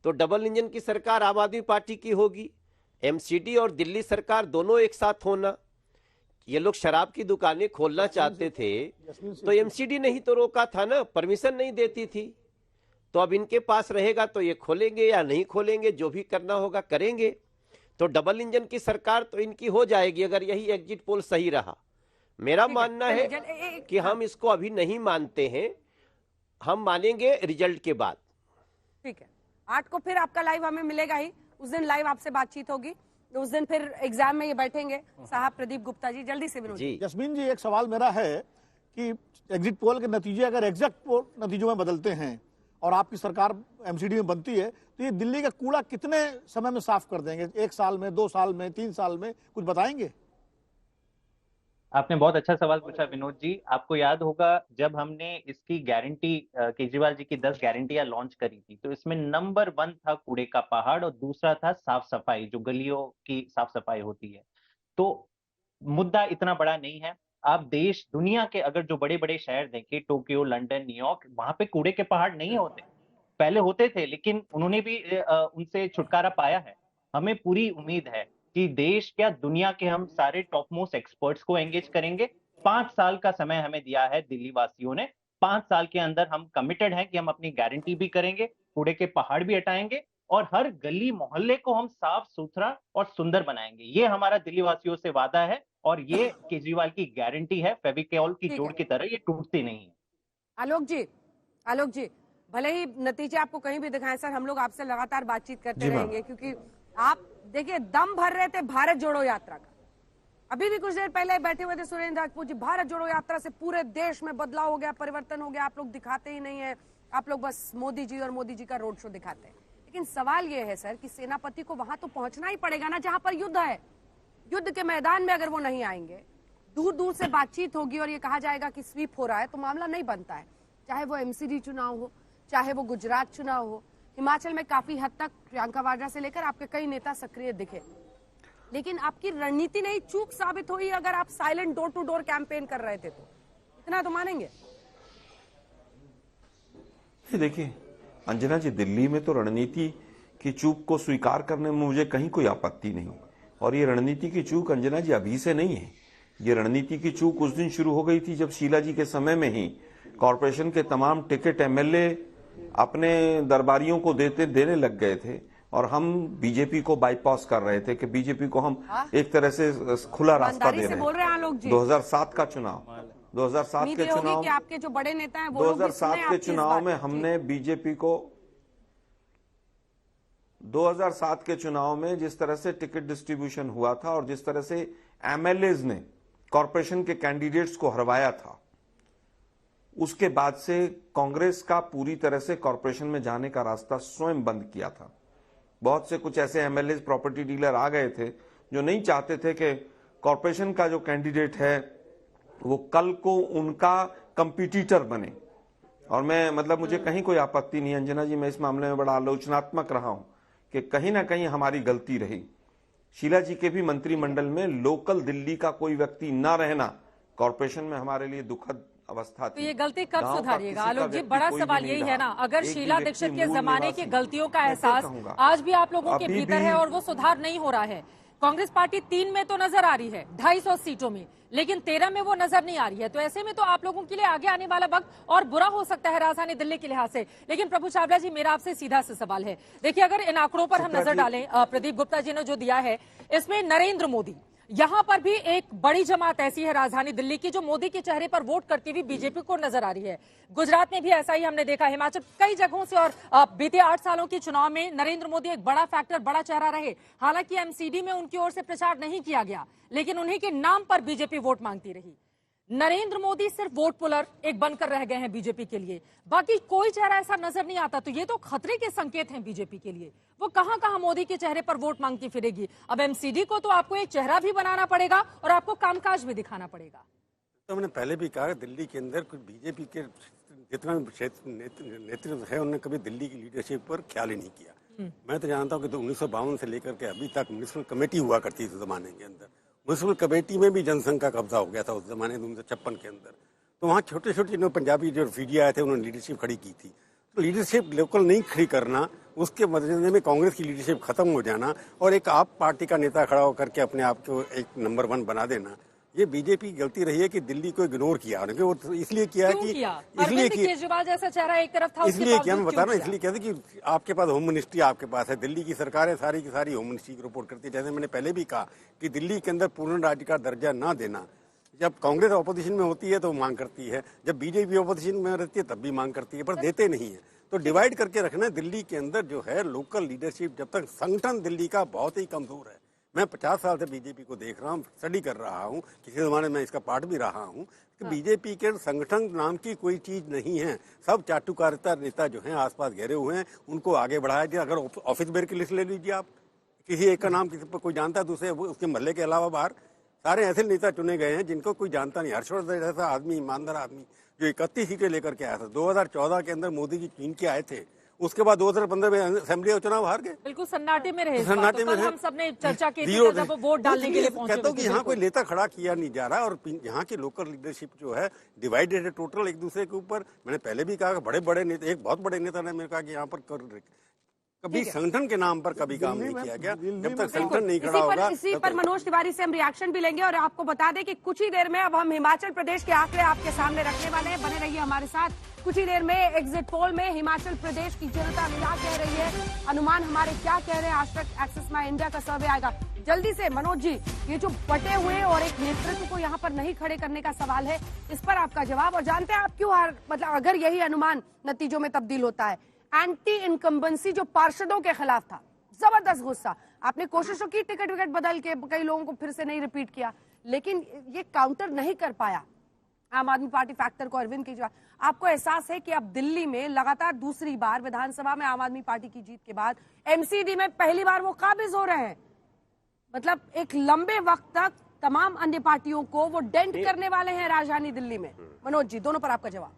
तो डबल इंजन की सरकार आम आदमी पार्टी की होगी। एमसीडी और दिल्ली सरकार दोनों एक साथ होना। ये लोग शराब की दुकानें खोलना चाहते थे तो एमसीडी नहीं तो रोका था ना, परमिशन नहीं देती थी। तो अब इनके पास रहेगा तो ये खोलेंगे या नहीं खोलेंगे, जो भी करना होगा करेंगे। तो डबल इंजन की सरकार तो इनकी हो जाएगी अगर यही एग्जिट पोल सही रहा। मेरा मानना है कि हम इसको अभी नहीं मानते हैं, हम मानेंगे रिजल्ट के बाद। ठीक है, 8 को फिर आपका लाइव हमें मिलेगा ही, उस दिन लाइव आपसे बातचीत होगी, तो उस दिन फिर एग्जाम में ये बैठेंगे साहब प्रदीप गुप्ता जी। जल्दी से विनोद जी। जस्मीन जी, एक सवाल मेरा है कि एग्जिट पोल के नतीजे अगर एग्जैक्ट नतीजों में बदलते हैं और आपकी सरकार एमसीडी में बनती है तो ये दिल्ली का कूड़ा कितने समय में साफ कर देंगे? 1 साल में, 2 साल में, 3 साल में, कुछ बताएंगे? आपने बहुत अच्छा सवाल पूछा विनोद जी। आपको याद होगा जब हमने इसकी गारंटी, केजरीवाल जी की 10 गारंटियां लॉन्च करी थी, तो इसमें नंबर 1 था कूड़े का पहाड़ और दूसरा था साफ सफाई, जो गलियों की साफ सफाई होती है। तो मुद्दा इतना बड़ा नहीं है। आप देश दुनिया के अगर जो बड़े बड़े शहर देखें, टोक्यो, लंदन, न्यूयॉर्क, वहां पे कूड़े के पहाड़ नहीं होते। पहले होते थे लेकिन उन्होंने भी उनसे छुटकारा पाया है। हमें पूरी उम्मीद है कि देश क्या दुनिया के हम सारे टॉप मोस्ट एक्सपर्ट्स को एंगेज करेंगे। 5 साल का समय हमें दिया है दिल्ली वासियों ने। 5 साल के अंदर हम कमिटेड हैं कि हम अपनी गारंटी भी करेंगे, कूड़े के पहाड़ भी हटाएंगे और हर गली मोहल्ले को हम साफ सुथरा और सुंदर बनाएंगे। ये हमारा दिल्ली वासियों से वादा है और ये केजरीवाल की गारंटी है, फेविकॉल की जोड़ की तरह, ये टूटती नहीं है। आलोक जी, भले ही नतीजे आपको कहीं भी दिखाएं सर, हम लोग आपसे लगातार बातचीत करते रहेंगे, क्योंकि आप देखिए दम भर रहे थे भारत जोड़ो यात्रा का। अभी भी कुछ देर पहले बैठे हुए थे सुरेंद्र राजपूत जी, भारत जोड़ो यात्रा से पूरे देश में बदलाव हो गया, परिवर्तन हो गया। आप लोग दिखाते ही नहीं है, आप लोग बस मोदी जी और मोदी जी का रोड शो दिखाते हैं। लेकिन सवाल ये है सर कि सेनापति को वहां तो पहुंचना ही पड़ेगा ना जहां पर युद्ध है। युद्ध के मैदान में अगर वो नहीं आएंगे, दूर दूर से बातचीत होगी और ये कहा जाएगा कि स्वीप हो रहा है, तो मामला नहीं बनता है। चाहे वो एमसीडी चुनाव हो, चाहे वो गुजरात चुनाव हो, हिमाचल में काफी हद तक प्रियंका वाड्रा से लेकर आपके कई नेता सक्रिय दिखे, लेकिन आपकी रणनीति नहीं चूक साबित हुई। अगर आप silent door to door campaign कर रहे थे तो इतना तो मानेंगे। देखिए अंजना जी, दिल्ली में तो रणनीति की चूक को स्वीकार करने में मुझे कहीं कोई आपत्ति नहीं, और ये रणनीति की चूक अंजना जी अभी से नहीं है। ये रणनीति की चूक उस दिन शुरू हो गई थी जब शीला जी के समय में ही कॉरपोरेशन के तमाम टिकट एमएलए अपने दरबारियों को देने लग गए थे और हम बीजेपी को बाईपास कर रहे थे कि बीजेपी को हम एक तरह से खुला रास्ता दे रहे हैं। 2007 का चुनाव, 2007 के चुनाव, आपके जो बड़े नेता हैं वो 2007 के चुनाव में हमने बीजेपी को 2007 के चुनाव में जिस तरह से टिकट डिस्ट्रीब्यूशन हुआ था और जिस तरह से एमएलएज ने कॉरपोरेशन के कैंडिडेट्स को हरवाया था, उसके बाद से कांग्रेस का पूरी तरह से कॉरपोरेशन में जाने का रास्ता स्वयं बंद किया था। बहुत से कुछ ऐसे एमएलए प्रॉपर्टी डीलर आ गए थे जो नहीं चाहते थे कि कॉरपोरेशन का जो कैंडिडेट है वो कल को उनका कंपटीटर बने। और मैं मुझे कहीं कोई आपत्ति नहीं अंजना जी, मैं इस मामले में बड़ा आलोचनात्मक रहा हूं कि कहीं ना कहीं हमारी गलती रही। शीला जी के भी मंत्रिमंडल में लोकल दिल्ली का कोई व्यक्ति न रहना कॉरपोरेशन में हमारे लिए दुखद अवस्था थी। तो ये गलती कब सुधारिएगा आलोक जी? बड़ा सवाल यही है ना, अगर शीला दीक्षित के जमाने की गलतियों का एहसास आज भी आप लोगों के भीतर है और वो सुधार नहीं हो रहा है, कांग्रेस पार्टी 3 में तो नजर आ रही है 250 सीटों में, लेकिन 13 में वो नजर नहीं आ रही है। तो ऐसे में तो आप लोगों के लिए आगे आने वाला वक्त और बुरा हो सकता है राजधानी दिल्ली के लिहाज से। लेकिन प्रभु चावला जी, मेरा आपसे सीधा सा सवाल है, देखिए अगर इन आंकड़ों पर हम नजर डालें, प्रदीप गुप्ता जी ने जो दिया है, इसमें नरेंद्र मोदी, यहां पर भी एक बड़ी जमात ऐसी है राजधानी दिल्ली की जो मोदी के चेहरे पर वोट करती हुई बीजेपी को नजर आ रही है। गुजरात में भी ऐसा ही हमने देखा, हिमाचल, कई जगहों से, और बीते 8 सालों के चुनाव में नरेंद्र मोदी एक बड़ा फैक्टर, बड़ा चेहरा रहे। हालांकि एमसीडी में उनकी ओर से प्रचार नहीं किया गया, लेकिन उन्हीं के नाम पर बीजेपी वोट मांगती रही। नरेंद्र मोदी सिर्फ वोट पुलर एक बनकर रह गए हैं बीजेपी के लिए, बाकी कोई चेहरा ऐसा नजर नहीं आता। तो ये तो खतरे के संकेत हैं बीजेपी के लिए। वो कहां कहां मोदी के चेहरे पर वोट मांगती फिरेगी। अब एमसीडी को तो आपको एक चेहरा भी बनाना पड़ेगा और आपको कामकाज भी दिखाना पड़ेगा। तो मैंने पहले भी कहा, दिल्ली के अंदर कुछ बीजेपी के जितना नेतृत्व है, उन्होंने कभी दिल्ली की लीडरशिप पर ख्याल ही नहीं किया। मैं तो जानता हूँ कि 1952 से लेकर के अभी तक म्युनिसिपल कमेटी हुआ करती थी जमाने के अंदर। म्युनिसिपल कमेटी में भी जनसंघ का कब्जा हो गया था उस जमाने में 1956 के अंदर। तो वहाँ छोटे छोटे जो पंजाबी जो फीडिया आए थे, उन्होंने लीडरशिप खड़ी की थी। तो लीडरशिप लोकल नहीं खड़ी करना, उसके मद्देनजर में कांग्रेस की लीडरशिप खत्म हो जाना और एक आप पार्टी का नेता खड़ा होकर के अपने आप को एक नंबर 1 बना देना, ये बीजेपी की गलती रही है कि दिल्ली को इग्नोर किया। वो इसलिए किया कि इसलिए केजरीवाल जैसा चेहरा एक तरफ था, इसलिए किया, मैं बता रहा हूँ, इसलिए कहते कि आपके पास होम मिनिस्ट्री आपके पास है, दिल्ली की सरकार है, सारी की सारी होम मिनिस्ट्री की रिपोर्ट करती है। जैसे मैंने पहले भी कहा कि दिल्ली के अंदर पूर्ण राज्य का दर्जा ना देना, जब कांग्रेस ऑपोजिशन में होती है तो मांग करती है, जब बीजेपी ऑपोजिशन में रहती है तब भी मांग करती है, पर देते नहीं है। तो डिवाइड करके रखना है। दिल्ली के अंदर जो है लोकल लीडरशिप, जब तक संगठन दिल्ली का बहुत ही कमजोर है। मैं 50 साल से बीजेपी को देख रहा हूँ, स्टडी कर रहा हूँ, किसी जमाने में इसका पार्ट भी रहा हूँ कि बीजेपी के संगठन नाम की कोई चीज नहीं है। सब चाटुकारिता नेता जो हैं आसपास घेरे हुए हैं, उनको आगे बढ़ाया जाए। अगर ऑफिस बेयर की लिस्ट ले लीजिए आप, किसी एक का नाम किसी पर कोई जानता है, दूसरे उसके महल्ले के अलावा बाहर सारे ऐसे नेता चुने गए हैं जिनको कोई जानता नहीं। हर्षवर्धन जैसा आदमी, ईमानदार आदमी, जो 31 सीटें लेकर के आया था। 2014 के अंदर मोदी जी चीन के आए थे, उसके बाद 2015 में असेंबली चुनाव हार गए, बिल्कुल सन्नाटे में रहे। सन्नाटे में हम सबने चर्चा की थी जब वोट डालने के लिए पहुंचे। कहता हूँ कि यहाँ कोई नेता खड़ा किया नहीं जा रहा और यहाँ की लोकल लीडरशिप जो है डिवाइडेड है टोटल एक दूसरे के ऊपर। मैंने पहले भी कहा, बड़े बड़े नेता, एक बहुत बड़े नेता ने मेरे कहा कि यहाँ पर कभी संगठन के नाम पर कभी काम नहीं किया गया। जब तक संगठन नहीं खड़ा होगा, इसी पर मनोज तिवारी से हम रिएक्शन भी लेंगे। और आपको बता दें कि कुछ ही देर में अब हम हिमाचल प्रदेश के आंकड़े आपके सामने रखने वाले हैं। बने रहिए हमारे साथ। कुछ ही देर में एग्जिट पोल में हिमाचल प्रदेश की जनता क्या कह रही है, अनुमान हमारे क्या कह रहे हैं, आज तक एक्सिस माई इंडिया का सर्वे आएगा। जल्दी से मनोज जी, ये जो बटे हुए और एक नेतृत्व को यहाँ पर नहीं खड़े करने का सवाल है, इस पर आपका जवाब। और जानते हैं आप क्यों हार, मतलब अगर यही अनुमान नतीजों में तब्दील होता है। एंटी इनकम्बेंसी जो पार्षदों के खिलाफ था, जबरदस्त गुस्सा। आपने कोशिशों की टिकट विकट बदल के कई लोगों को फिर से नहीं रिपीट किया, लेकिन ये काउंटर नहीं कर पाया आम आदमी पार्टी फैक्टर को अरविंद केजरीवाल। आपको एहसास है कि अब दिल्ली में लगातार दूसरी बार विधानसभा में आम आदमी पार्टी की जीत के बाद एमसीडी में पहली बार वो काबिज हो रहे हैं। मतलब एक लंबे वक्त तक तमाम अन्य पार्टियों को वो डेंट करने वाले हैं राजधानी दिल्ली में। मनोज जी, दोनों पर आपका जवाब।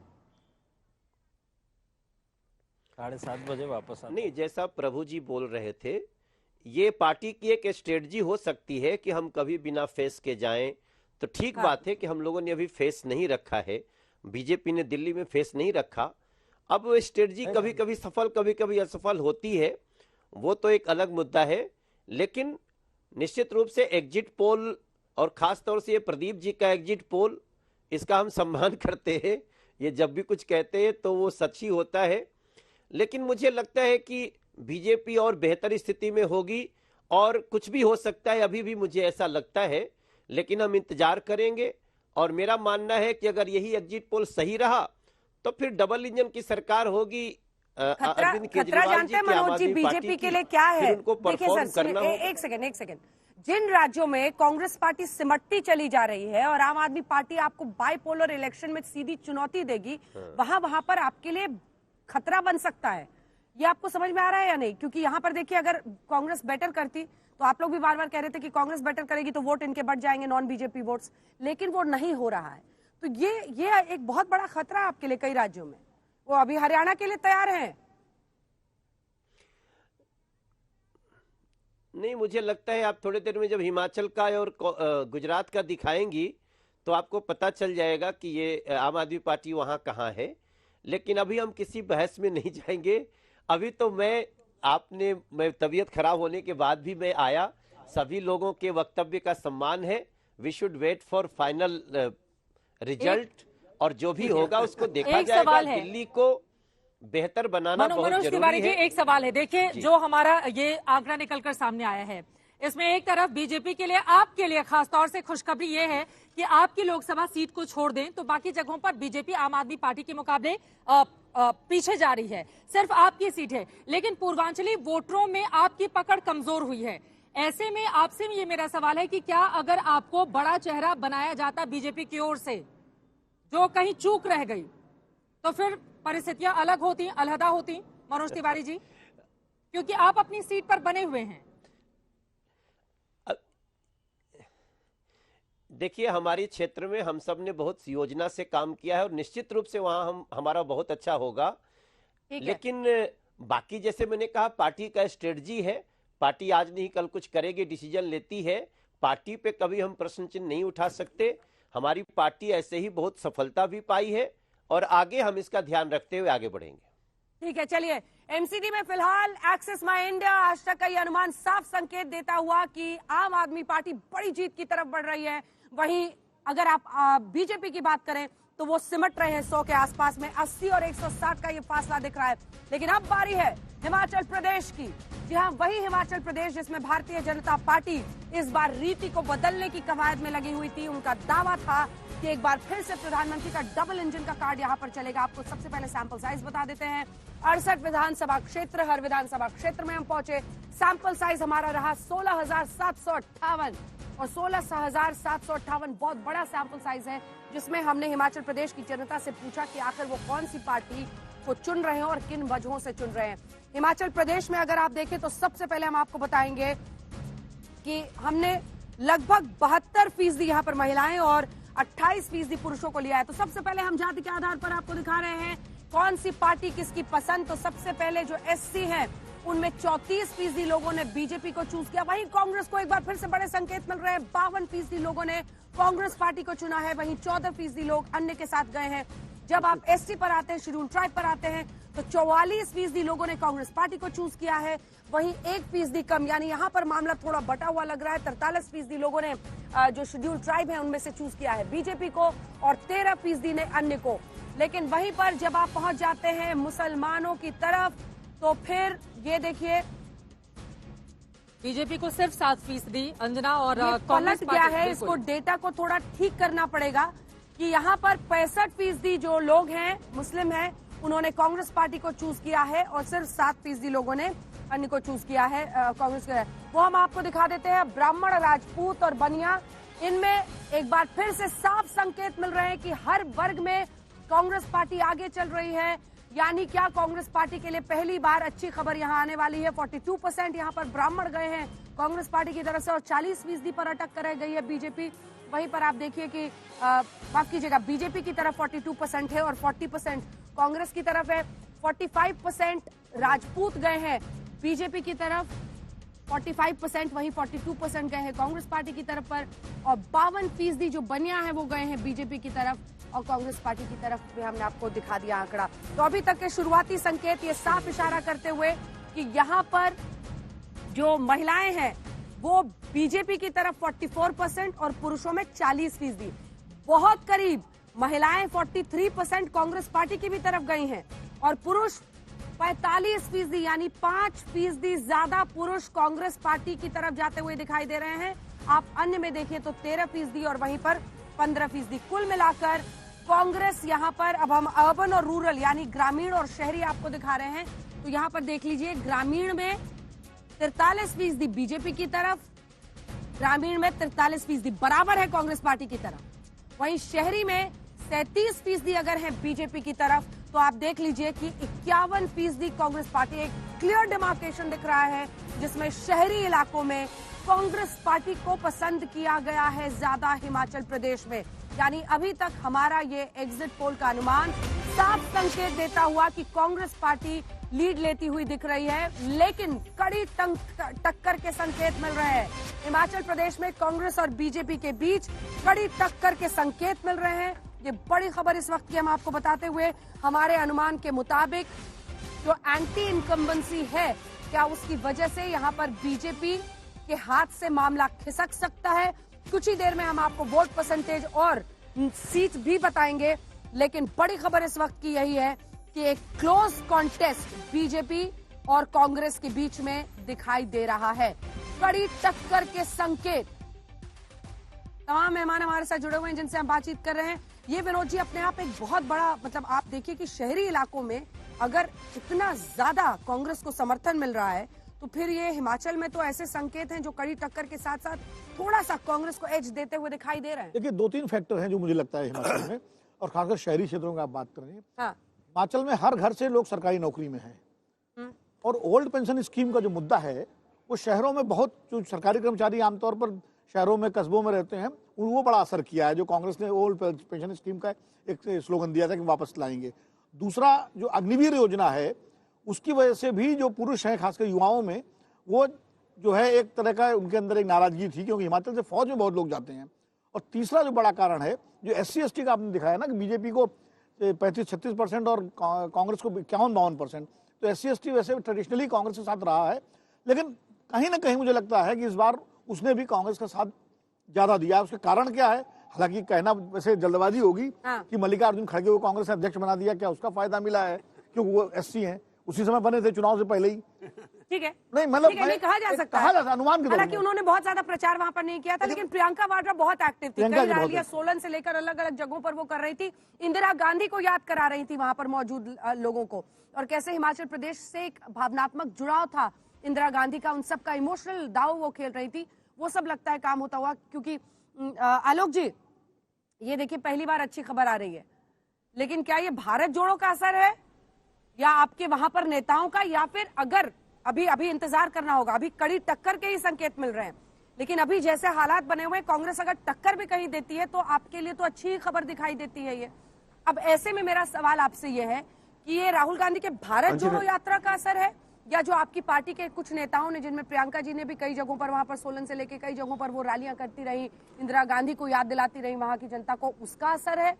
7:30 बजे वापस आते। नहीं, जैसा प्रभु जी बोल रहे थे, ये पार्टी की एक स्ट्रेटजी हो सकती है कि हम कभी बिना फेस के जाएं, तो ठीक बात है कि हम लोगों ने अभी फेस नहीं रखा है, बीजेपी ने दिल्ली में फेस नहीं रखा। अब वो स्ट्रेटजी कभी कभी सफल कभी कभी असफल होती है, वो तो एक अलग मुद्दा है। लेकिन निश्चित रूप से एग्जिट पोल, और खास तौर से ये प्रदीप जी का एग्जिट पोल, इसका हम सम्मान करते हैं। ये जब भी कुछ कहते हैं तो वो सच ही होता है। लेकिन मुझे लगता है कि बीजेपी और बेहतर स्थिति में होगी और कुछ भी हो सकता है, अभी भी मुझे ऐसा लगता है। लेकिन हम इंतजार करेंगे और मेरा मानना है कि अगर यही एग्जिट पोल सही रहा तो फिर डबल इंजन की सरकार होगी। अरविंद केजरीवाल जी, मनोज जी, बीजेपी के लिए क्या है? देखिए सर, एक सेकंड। जिन राज्यों में कांग्रेस पार्टी सिमटती चली जा रही है और आम आदमी पार्टी आपको बाइपोलर इलेक्शन में सीधी चुनौती देगी, वहां पर आपके लिए खतरा बन सकता है। ये आपको समझ में आ रहा है या नहीं? क्योंकि यहाँ पर देखिए, अगर कांग्रेस बेटर करती तो आप लोग भी बार बार कह रहे थे कि कांग्रेस बेटर करेगी तो वोट इनके बढ़ जाएंगे, नॉन बीजेपी वोट्स, लेकिन वो नहीं हो रहा है। तो ये एक बहुत बड़ा खतरा है आपके लिए कई राज्यों में। वो अभी हरियाणा के लिए तैयार हैं। नहीं, मुझे लगता है आप थोड़ी देर में जब हिमाचल का और गुजरात का दिखाएंगी तो आपको पता चल जाएगा कि ये आम आदमी पार्टी वहां कहाँ है। लेकिन अभी हम किसी बहस में नहीं जाएंगे। अभी तो मैं तबीयत खराब होने के बाद भी मैं आया, सभी लोगों के वक्तव्य का सम्मान है। We should wait for final result, और जो भी होगा उसको देखा जाएगा। दिल्ली को बेहतर बनाना बहुत जरूरी है। एक सवाल है, देखिए जो हमारा ये आंकड़ा निकलकर सामने आया है, इसमें एक तरफ बीजेपी के लिए, आपके लिए खासतौर से खुशखबरी ये है कि आपकी लोकसभा सीट को छोड़ दें तो बाकी जगहों पर बीजेपी आम आदमी पार्टी के मुकाबले पीछे जा रही है, सिर्फ आपकी सीट है। लेकिन पूर्वांचली वोटरों में आपकी पकड़ कमजोर हुई है। ऐसे में आपसे ये मेरा सवाल है कि क्या अगर आपको बड़ा चेहरा बनाया जाता बीजेपी की ओर से, जो कहीं चूक रह गई, तो फिर परिस्थितियां अलग होती, अलहदा होती मनोज तिवारी जी, क्योंकि आप अपनी सीट पर बने हुए हैं। देखिए, हमारी क्षेत्र में हम सब ने बहुत योजना से काम किया है और निश्चित रूप से वहां हमारा बहुत अच्छा होगा। लेकिन बाकी जैसे मैंने कहा, पार्टी का स्ट्रेटजी है, पार्टी आज नहीं कल कुछ करेगी, डिसीजन लेती है। पार्टी पे कभी हम प्रश्न चिन्ह नहीं उठा सकते। हमारी पार्टी ऐसे ही बहुत सफलता भी पाई है और आगे हम इसका ध्यान रखते हुए आगे बढ़ेंगे। ठीक है, चलिए एमसीडी में फिलहाल एक्सिस माई इंडिया आज तक का ये अनुमान साफ संकेत देता हुआ कि आम आदमी पार्टी बड़ी जीत की तरफ बढ़ रही है। वहीं अगर आप बीजेपी की बात करें तो वो सिमट रहे हैं 100 के आसपास में, 80 और 160 का ये फासला दिख रहा है। लेकिन अब बारी है हिमाचल प्रदेश की। जी हाँ, वही हिमाचल प्रदेश जिसमें भारतीय जनता पार्टी इस बार रीति को बदलने की कवायद में लगी हुई थी। उनका दावा था कि एक बार फिर से प्रधानमंत्री का डबल इंजन का कार्ड यहाँ पर चलेगा। आपको सबसे पहले सैंपल साइज बता देते हैं। 68 विधानसभा क्षेत्र, हर विधानसभा क्षेत्र में हम पहुंचे। सैंपल साइज हमारा रहा 16,758 और 16,758 बहुत बड़ा सैंपल साइज है, जिसमें हमने हिमाचल प्रदेश की जनता से पूछा कि आखिर वो कौन सी पार्टी को चुन रहे हैं और किन वजहों से चुन रहे हैं। हिमाचल प्रदेश में अगर आप देखें तो सबसे पहले हम आपको बताएंगे कि हमने लगभग 72% यहाँ पर महिलाएं और 28% पुरुषों को लिया है। तो सबसे पहले हम जाति के आधार पर आपको दिखा रहे हैं कौन सी पार्टी किसकी पसंद। तो सबसे पहले जो एससी हैं उनमें 34% लोगों ने बीजेपी को चूज किया। वहीं कांग्रेस को एक बार फिर से बड़े संकेत मिल रहे हैं, 52% लोगों ने कांग्रेस पार्टी को चुना है। वहीं 14% लोग अन्य के साथ गए हैं। जब आप एसटी पर आते हैं, शेड्यूल ट्राइब पर आते हैं, तो 44% लोगों ने कांग्रेस पार्टी को चूज किया है। वहीं 1% कम, यानी यहाँ पर मामला थोड़ा बटा हुआ लग रहा है। 43% लोगों ने जो शेड्यूल ट्राइब है उनमें से चूज किया है बीजेपी को और 13% ने अन्य को। लेकिन वहीं पर जब आप पहुंच जाते हैं मुसलमानों की तरफ तो फिर ये देखिए बीजेपी को सिर्फ 7%, अंजना और पलट गया है। इसको डेटा को थोड़ा ठीक करना पड़ेगा कि यहाँ पर 65% जो लोग हैं मुस्लिम हैं उन्होंने कांग्रेस पार्टी को चूज किया है और सिर्फ 7% लोगों ने अन्य को चूज किया है कांग्रेस के। वो हम आपको दिखा देते हैं। ब्राह्मण, राजपूत और बनिया, इनमें एक बार फिर से साफ संकेत मिल रहे हैं कि हर वर्ग में कांग्रेस पार्टी आगे चल रही है। यानी क्या कांग्रेस पार्टी के लिए पहली बार अच्छी खबर यहाँ आने वाली है। 42% यहाँ पर ब्राह्मण गए हैं कांग्रेस पार्टी की तरफ से और 40% पर अटक कर रह गई है बीजेपी। वहीं पर आप देखिए कि माफ कीजिएगा, बीजेपी की तरफ 42% है और 40% कांग्रेस की तरफ है। 45% राजपूत गए हैं बीजेपी की तरफ, 45%, वहीं 42% गए हैं कांग्रेस पार्टी की तरफ पर और 52% जो बनिया है वो गए हैं बीजेपी की तरफ और कांग्रेस पार्टी की तरफ भी हमने आपको दिखा दिया आंकड़ा। तो अभी तक के शुरुआती संकेत ये साफ इशारा करते हुए कि यहाँ पर जो महिलाएं हैं वो बीजेपी की तरफ 44% और पुरुषों में 40%। बहुत करीब महिलाएं 43% कांग्रेस पार्टी की भी तरफ गई हैं और पुरुष 45%, यानी 5% ज्यादा पुरुष कांग्रेस पार्टी की तरफ जाते हुए दिखाई दे रहे हैं। आप अन्य में देखिए तो 13% और वहीं पर 15%। कुल मिलाकर कांग्रेस यहाँ पर, अब हम अर्बन और रूरल यानी ग्रामीण और शहरी आपको दिखा रहे हैं। तो यहाँ पर देख लीजिए, ग्रामीण में 43% बीजेपी की तरफ, ग्रामीण में 43% बराबर है कांग्रेस पार्टी की तरफ। वहीं शहरी में 37% अगर है बीजेपी की तरफ, तो आप देख लीजिए कि 51% कांग्रेस पार्टी। एक क्लियर डिमार्केशन दिख रहा है जिसमें शहरी इलाकों में कांग्रेस पार्टी को पसंद किया गया है ज्यादा हिमाचल प्रदेश में। यानी अभी तक हमारा ये एग्जिट पोल का अनुमान साफ संकेत देता हुआ कि कांग्रेस पार्टी लीड लेती हुई दिख रही है, लेकिन कड़ी टक्कर के संकेत मिल रहे हैं। हिमाचल प्रदेश में कांग्रेस और बीजेपी के बीच कड़ी टक्कर के संकेत मिल रहे हैं। ये बड़ी खबर इस वक्त की हम आपको बताते हुए, हमारे अनुमान के मुताबिक जो एंटी इनकम्बेंसी है, क्या उसकी वजह से यहाँ पर बीजेपी के हाथ से मामला खिसक सकता है। कुछ ही देर में हम आपको वोट परसेंटेज और सीट भी बताएंगे, लेकिन बड़ी खबर इस वक्त की यही है कि एक क्लोज कॉन्टेस्ट बीजेपी और कांग्रेस के बीच में दिखाई दे रहा है। कड़ी टक्कर के संकेत। तमाम मेहमान हमारे साथ जुड़े हुए हैं जिनसे हम बातचीत कर रहे हैं। ये विनोद जी अपने आप एक बहुत बड़ा, मतलब आप देखिए कि शहरी इलाकों में अगर इतना ज्यादा कांग्रेस को समर्थन मिल रहा है, तो फिर ये हिमाचल में तो ऐसे संकेत हैं जो कड़ी टक्कर के साथ साथ थोड़ा सा कांग्रेस को एज देते हुए दिखाई दे रहे हैं। देखिए 2-3 फैक्टर हैं जो मुझे लगता है हिमाचल में, और खासकर शहरी क्षेत्रों की आप बात कर रही हैं। हाँ। हिमाचल में हर घर से लोग सरकारी नौकरी में हैं, और ओल्ड पेंशन स्कीम का जो मुद्दा है वो शहरों में बहुत, जो सरकारी कर्मचारी आमतौर पर शहरों में कस्बों में रहते हैं, वो बड़ा असर किया है। जो कांग्रेस ने ओल्ड पेंशन स्कीम का एक स्लोगन दिया था कि वापस लाएंगे। दूसरा जो अग्निवीर योजना है उसकी वजह से भी जो पुरुष हैं खासकर युवाओं में, वो जो है एक तरह का उनके अंदर एक नाराजगी थी, क्योंकि हिमाचल से फौज में बहुत लोग जाते हैं। और तीसरा जो बड़ा कारण है जो SC/ST का आपने दिखाया ना कि बीजेपी को 35-36% और कांग्रेस को 51-52%, तो SC/ST वैसे ट्रेडिशनली कांग्रेस के साथ रहा है, लेकिन कहीं ना कहीं मुझे लगता है कि इस बार उसने भी कांग्रेस का साथ ज्यादा दिया। उसके कारण क्या है, हालांकि कहना वैसे जल्दबाजी होगी कि मल्लिकार्जुन खड़गे को कांग्रेस ने अध्यक्ष बना दिया, क्या उसका फायदा मिला है क्योंकि वो SC हैं, उसी समय बने थे चुनाव से पहले ही। ठीक है, नहीं मतलब कहा जा सकता है, अनुमान। हालांकि उन्होंने बहुत ज्यादा प्रचार वहां पर नहीं किया था, लेकिन प्रियंका वाड्रा बहुत एक्टिव थी। कई रैलियां सोलन से लेकर अलग अलग जगहों पर वो कर रही थी। इंदिरा गांधी को याद करा रही थी वहां पर मौजूद लोगों को, और कैसे हिमाचल प्रदेश से एक भावनात्मक जुड़ाव था इंदिरा गांधी का, उन सब का इमोशनल दाव वो खेल रही थी। वो सब लगता है काम होता हुआ, क्योंकि आलोक जी ये देखिए पहली बार अच्छी खबर आ रही है, लेकिन क्या ये भारत जोड़ो का असर है या आपके वहां पर नेताओं का, या फिर अगर अभी इंतजार करना होगा। अभी कड़ी टक्कर के ही संकेत मिल रहे हैं, लेकिन अभी जैसे हालात बने हुए, कांग्रेस अगर टक्कर भी कहीं देती है तो आपके लिए तो अच्छी खबर दिखाई देती है ये। अब ऐसे में मेरा सवाल आपसे ये है कि ये राहुल गांधी के भारत जोड़ो यात्रा का असर है, या जो आपकी पार्टी के कुछ नेताओं ने, जिनमें प्रियंका जी ने भी कई जगहों पर, वहां पर सोलन से लेके कई जगहों पर वो रैलियां करती रही, इंदिरा गांधी को याद दिलाती रही वहां की जनता को, उसका असर है?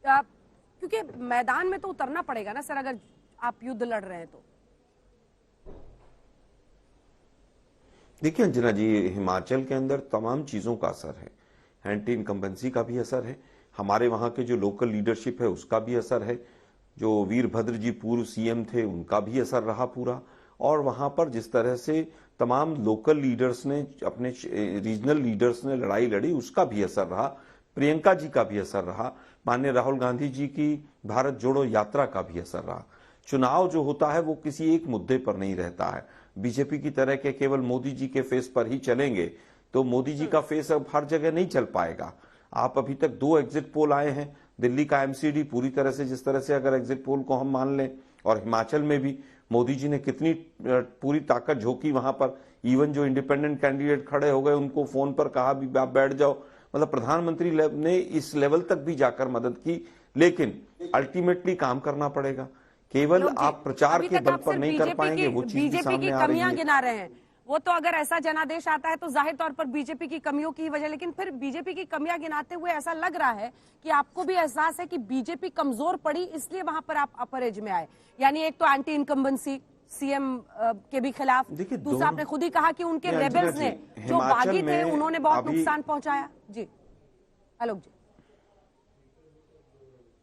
क्योंकि मैदान में तो उतरना पड़ेगा ना सर, अगर आप युद्ध लड़ रहे हैं तो। देखिए अंजना जी, हिमाचल के अंदर तमाम चीजों का असर है। एंटी इनकम्बेंसी का भी असर है, हमारे वहां के जो लोकल लीडरशिप है उसका भी असर है, जो वीरभद्र जी पूर्व CM थे उनका भी असर रहा पूरा, और वहां पर जिस तरह से तमाम लोकल लीडर्स ने, अपने रीजनल लीडर्स ने लड़ाई लड़ी, उसका भी असर रहा। प्रियंका जी का भी असर रहा, माननीय राहुल गांधी जी की भारत जोड़ो यात्रा का भी असर रहा। चुनाव जो होता है वो किसी एक मुद्दे पर नहीं रहता है। बीजेपी की तरह के केवल मोदी जी के फेस पर ही चलेंगे तो मोदी जी का फेस अब हर जगह नहीं चल पाएगा। आप अभी तक 2 एग्जिट पोल आए हैं, दिल्ली का MCD पूरी तरह से, जिस तरह से अगर एग्जिट पोल को हम मान लें, और हिमाचल में भी मोदी जी ने कितनी पूरी ताकत झोंकी वहां पर, इवन जो इंडिपेंडेंट कैंडिडेट खड़े हो गए उनको फोन पर कहा भी आप बैठ जाओ, मतलब प्रधानमंत्री ने इस लेवल तक भी जाकर मदद की। लेकिन अल्टीमेटली काम करना पड़ेगा, केवल आप प्रचार के बल पर नहीं कर पाएंगे, वो चीज भी सामने आ रही है। गिना रहे हैं वो, तो अगर ऐसा जनादेश आता है तो जाहिर तौर पर बीजेपी की कमियों की वजह, लेकिन फिर बीजेपी की कमियां गिनाते हुए ऐसा लग रहा है कि आपको भी एहसास है कि बीजेपी कमजोर पड़ी, इसलिए वहां पर आप अपर एज में आए। यानी एक तो एंटी इनकम्बेंसी CM के भी खिलाफ, दूसरा आपने खुद ही कहा कि उनके रेबल्स ने जो बागी थे उन्होंने बहुत नुकसान पहुंचाया। जी आलोक जी।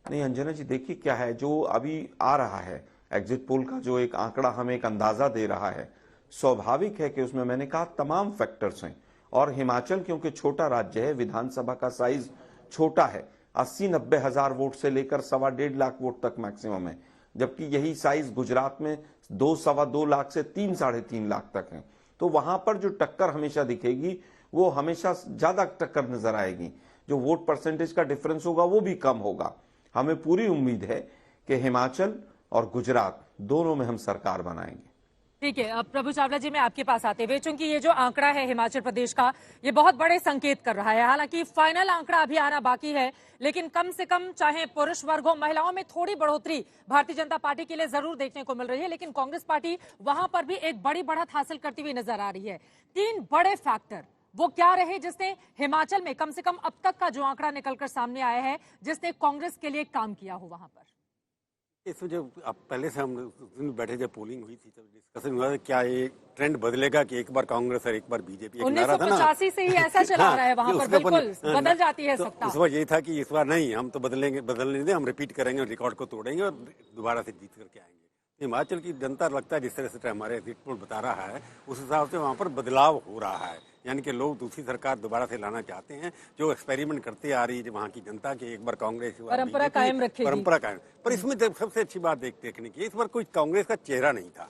नहीं अंजना जी, देखिए क्या है जो अभी आ रहा है एग्जिट पोल का, जो एक आंकड़ा हमें एक अंदाजा दे रहा है, स्वाभाविक है कि उसमें मैंने कहा तमाम फैक्टर्स हैं। और हिमाचल क्योंकि छोटा राज्य है, विधानसभा का साइज छोटा है, 80-90 हजार वोट से लेकर 1.25 लाख वोट तक मैक्सिमम है, जबकि यही साइज गुजरात में 2-2.25 लाख से 3-3.5 लाख तक है। तो वहां पर जो टक्कर हमेशा दिखेगी वो हमेशा ज्यादा टक्कर नजर आएगी, जो वोट परसेंटेज का डिफरेंस होगा वो भी कम होगा। हमें पूरी उम्मीद है कि हिमाचल और गुजरात दोनों में हम सरकार बनाएंगे। ठीक है, अब प्रभु चावला जी मैं आपके पास आते हुए, चूंकि ये जो आंकड़ा है हिमाचल प्रदेश का, ये बहुत बड़े संकेत कर रहा है। हालांकि फाइनल आंकड़ा अभी आना बाकी है, लेकिन कम से कम चाहे पुरुष वर्ग हो, महिलाओं में थोड़ी बढ़ोतरी भारतीय जनता पार्टी के लिए जरूर देखने को मिल रही है, लेकिन कांग्रेस पार्टी वहां पर भी एक बड़ी बढ़त हासिल करती हुई नजर आ रही है। 3 बड़े फैक्टर वो क्या रहे जिसने हिमाचल में कम से कम अब तक का जो आंकड़ा निकलकर सामने आया है, जिसने कांग्रेस के लिए काम किया हो वहां पर? इसमें जब अब पहले से हम उस दिन बैठे जब पोलिंग हुई थी तब डिस्कशन हुआ था क्या ये ट्रेंड बदलेगा कि एक बार कांग्रेस और एक बार बीजेपी। 1985 से ही ऐसा चला आ रहा है वहां पर, बिल्कुल बदल जाती है सत्ता। इस बार ये था कि इस बार नहीं, हम तो बदलने दें, हम रिपीट करेंगे और रिकॉर्ड को तोड़ेंगे और दोबारा से जीत करके आएंगे। हिमाचल की जनता लगता है जिस तरह से हमारे रिपोर्ट बता रहा है उस हिसाब से वहाँ पर बदलाव हो रहा है, यानी कि लोग दूसरी सरकार दोबारा से लाना चाहते हैं जो एक्सपेरिमेंट करते आ रही है वहाँ की जनता की, एक बार कांग्रेस परंपरा कायम रखेगी, परंपरा कायम। पर इसमें सबसे अच्छी बात देखने की इस बार कोई कांग्रेस का चेहरा नहीं था।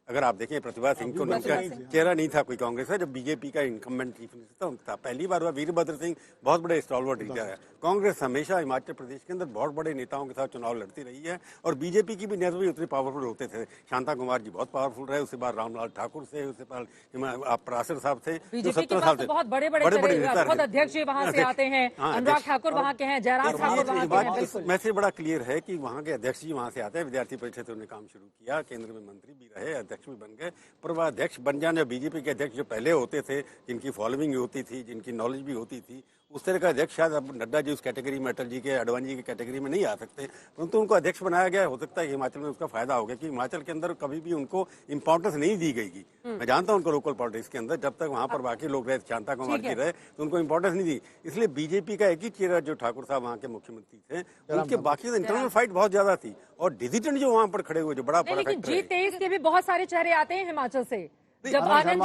अगर आप देखें प्रतिभा सिंह को उनका चेहरा नहीं था कोई कांग्रेस का, जब बीजेपी का इनकम्बेंट चीफ मिनिस्टर था पहली बार हुआ। वीरभद्र सिंह बहुत बड़े स्टॉलवर्ड लीडर है। कांग्रेस हमेशा हिमाचल प्रदेश के अंदर बहुत बड़े नेताओं के साथ चुनाव लड़ती रही है और बीजेपी की भी नेता भी उतने पावरफुल होते थे। शांता कुमार जी बहुत पावरफुल रहे, उसके बाद रामलाल ठाकुर से, उसके बाद पराशर साहब थे जो 17 साल से बहुत बड़े नेता, अध्यक्ष जी वहाँ से आते हैं, अनुराग ठाकुर वहाँ के हैं, जयराम ठाकुर वहाँ के हैं। मैसेज बड़ा क्लियर है कि वहाँ के अध्यक्ष जी वहाँ से आते हैं। विद्यार्थी परिषद से उन्होंने काम शुरू किया, केंद्र में मंत्री भी रहे, अध्यक्ष भी बन गए। पर वह अध्यक्ष बन जाने, बीजेपी के अध्यक्ष जो पहले होते थे, जिनकी फॉलोइंग होती थी, जिनकी नॉलेज भी होती थी, उस तरह का अध्यक्ष शायद अब नड्डा जी उस कैटेगरी में, अटल जी के, आडवाणी जी की कैटेगरी में नहीं आ सकते, परंतु उनको अध्यक्ष बनाया गया। हो सकता है हिमाचल में उसका फायदा हो गया कि हिमाचल के अंदर कभी भी उनको इंपॉर्टेंस नहीं दी गई। मैं जानता हूं उनको लोकल पॉलिटिक्स के अंदर, जब तक वहां पर बाकी लोग रहे, शांता कुमार जी रहे, तो उनको इंपॉर्टेंस नहीं दी। इसलिए बीजेपी का एक ही चेहरा जो ठाकुर साहब वहाँ के मुख्यमंत्री थे, उनके बाकी इंटरनल फाइट बहुत ज्यादा थी और डिजिटेंट जो वहाँ पर खड़े हुए जो बड़ा G23 के भी बहुत सारे चेहरे आते हैं हिमाचल से। जब आनंद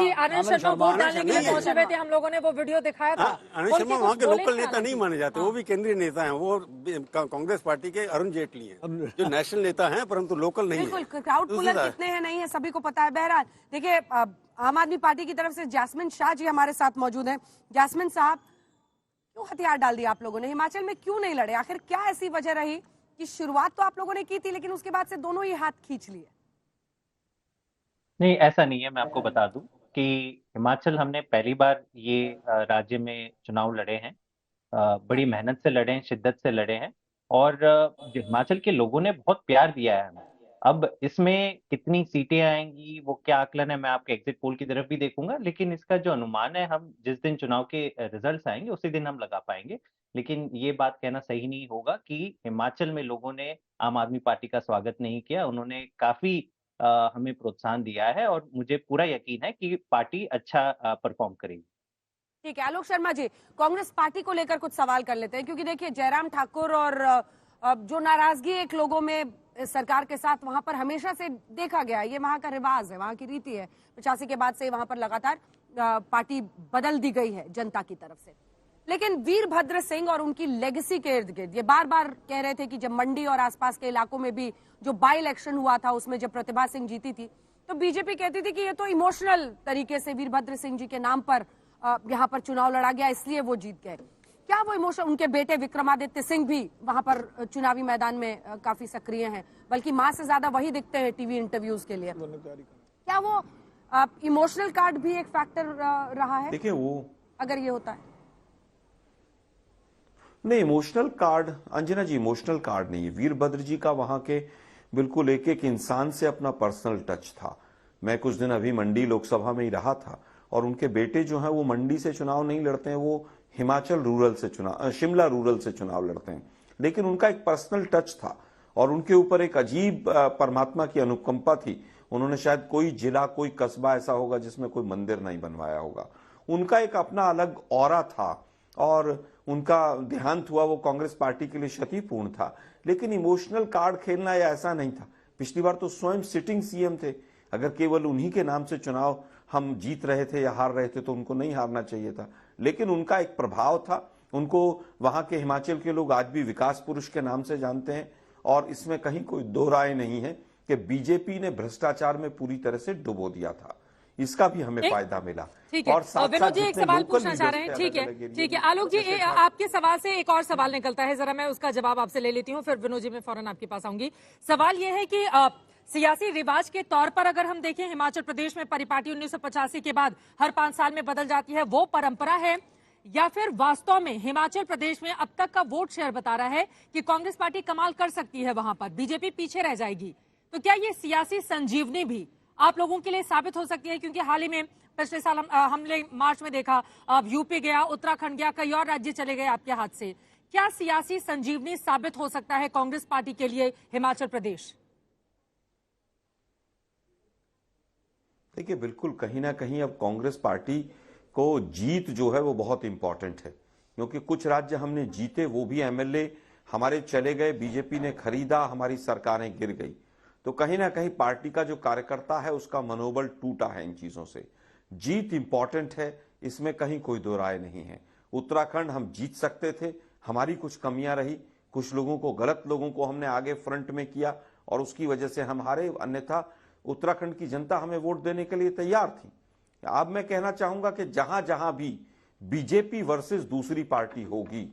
शर्मा वोट डालने के लिए पहुंचे हुए थे, हम लोगों ने वो वीडियो दिखाया था। आनंद शर्मा वहाँ के लोकल नेता नहीं माने जाते, वो भी केंद्रीय नेता हैं। वो कांग्रेस पार्टी के अरुण जेटली हैं जो नेशनल नेता हैं परंतु लोकल नहीं है। बिल्कुल, क्राउड पुलर कितने हैं नहीं है सभी को पता है। बहरहाल देखिए, आम आदमी पार्टी की तरफ से जैस्मिन शाह जी हमारे साथ मौजूद हैं। जैस्मिन साहब, क्यों हथियार डाल दिया आप लोगों ने? हिमाचल में क्यों नहीं लड़े? आखिर क्या ऐसी वजह रही कि शुरुआत तो आप लोगों ने की थी लेकिन उसके बाद से दोनों ही हाथ खींच लिए? नहीं, ऐसा नहीं है। मैं आपको बता दूं कि हिमाचल हमने पहली बार ये राज्य में चुनाव लड़े हैं, बड़ी मेहनत से लड़े हैं, शिद्दत से लड़े हैं और हिमाचल के लोगों ने बहुत प्यार दिया है हमें। अब इसमें कितनी सीटें आएंगी, वो क्या आकलन है, मैं आपके एग्जिट पोल की तरफ भी देखूंगा, लेकिन इसका जो अनुमान है हम जिस दिन चुनाव के रिजल्ट्स आएंगे उसी दिन हम लगा पाएंगे। लेकिन ये बात कहना सही नहीं होगा कि हिमाचल में लोगों ने आम आदमी पार्टी का स्वागत नहीं किया। उन्होंने काफी हमें प्रोत्साहन दिया है और मुझे पूरा यकीन है कि पार्टी अच्छा परफॉर्म करेगी। ठीक है, आलोक शर्मा जी, कांग्रेस पार्टी को लेकर कुछ सवाल कर लेते हैं, क्योंकि देखिए जयराम ठाकुर और जो नाराजगी एक लोगों में सरकार के साथ वहां पर हमेशा से देखा गया, ये वहां का रिवाज है, वहां की रीति है। 85 के बाद से वहां पर लगातार पार्टी बदल दी गई है जनता की तरफ से। लेकिन वीरभद्र सिंह और उनकी लेगेसी के इर्द गिर्द ये बार बार कह रहे थे कि जब मंडी और आसपास के इलाकों में भी जो बाई इलेक्शन हुआ था उसमें जब प्रतिभा सिंह जीती थी तो बीजेपी कहती थी कि ये तो इमोशनल तरीके से वीरभद्र सिंह जी के नाम पर यहाँ पर चुनाव लड़ा गया इसलिए वो जीत गए। क्या वो इमोशन? उनके बेटे विक्रमादित्य सिंह भी वहां पर चुनावी मैदान में काफी सक्रिय हैं, बल्कि मां से ज्यादा वही दिखते हैं टीवी इंटरव्यूज के लिए। क्या वो इमोशनल कार्ड भी एक फैक्टर रहा है? देखिए, वो अगर ये होता है नहीं, इमोशनल कार्ड, अंजना जी इमोशनल कार्ड नहीं है। वीरभद्र जी का वहां के बिल्कुल एक एक इंसान से अपना पर्सनल टच था। मैं कुछ दिन अभी मंडी लोकसभा में ही रहा था और उनके बेटे जो हैं वो मंडी से चुनाव नहीं लड़ते हैं, वो हिमाचल रूरल से चुनाव, शिमला रूरल से चुनाव लड़ते हैं। लेकिन उनका एक पर्सनल टच था और उनके ऊपर एक अजीब परमात्मा की अनुकंपा थी। उन्होंने शायद कोई जिला, कोई कस्बा ऐसा होगा जिसमें कोई मंदिर नहीं बनवाया होगा। उनका एक अपना अलग ऑरा था और उनका देहांत हुआ वो कांग्रेस पार्टी के लिए क्षतिपूर्ण था। लेकिन इमोशनल कार्ड खेलना या ऐसा नहीं था। पिछली बार तो स्वयं सिटिंग सीएम थे। अगर केवल उन्हीं के नाम से चुनाव हम जीत रहे थे या हार रहे थे तो उनको नहीं हारना चाहिए था। लेकिन उनका एक प्रभाव था। उनको वहां के हिमाचल के लोग आज भी विकास पुरुष के नाम से जानते हैं और इसमें कहीं कोई दो राय नहीं है कि बीजेपी ने भ्रष्टाचार में पूरी तरह से डुबो दिया था। इसका भी हमें फायदा मिला। ठीक है, और विनोद जी एक सवाल पूछना चाह रहे हैं। ठीक है आलोक जी, आपके सवाल से एक और सवाल निकलता है, जरा मैं उसका जवाब आपसे ले लेती हूँ, फिर विनोद जी मैं फौरन आपके पास आऊंगी। सवाल यह है कि सियासी रिवाज के तौर पर अगर हम देखें, हिमाचल प्रदेश में परिपाटी 1985 के बाद हर 5 साल में बदल जाती है, वो परंपरा है या फिर वास्तव में हिमाचल प्रदेश में अब तक का वोट शेयर बता रहा है कि कांग्रेस पार्टी कमाल कर सकती है, वहां पर बीजेपी पीछे रह जाएगी? तो क्या ये सियासी संजीवनी भी आप लोगों के लिए साबित हो सकती है? क्योंकि हाल ही में पिछले साल हमने मार्च में देखा, अब यूपी गया, उत्तराखंड गया, कई और राज्य चले गए आपके हाथ से। क्या सियासी संजीवनी साबित हो सकता है कांग्रेस पार्टी के लिए हिमाचल प्रदेश? देखिए, बिल्कुल कहीं ना कहीं अब कांग्रेस पार्टी को जीत जो है वो बहुत इंपॉर्टेंट है, क्योंकि कुछ राज्य हमने जीते, वो भी एमएलए हमारे चले गए, बीजेपी ने खरीदा, हमारी सरकारें गिर गई। तो कहीं ना कहीं पार्टी का जो कार्यकर्ता है उसका मनोबल टूटा है इन चीजों से। जीत इंपॉर्टेंट है, इसमें कहीं कोई दो राय नहीं है। उत्तराखंड हम जीत सकते थे, हमारी कुछ कमियां रही, कुछ लोगों को, गलत लोगों को हमने आगे फ्रंट में किया और उसकी वजह से हम हारे, अन्यथा उत्तराखंड की जनता हमें वोट देने के लिए तैयार थी। अब मैं कहना चाहूंगा कि जहां जहां भी बीजेपी वर्सेस दूसरी पार्टी होगी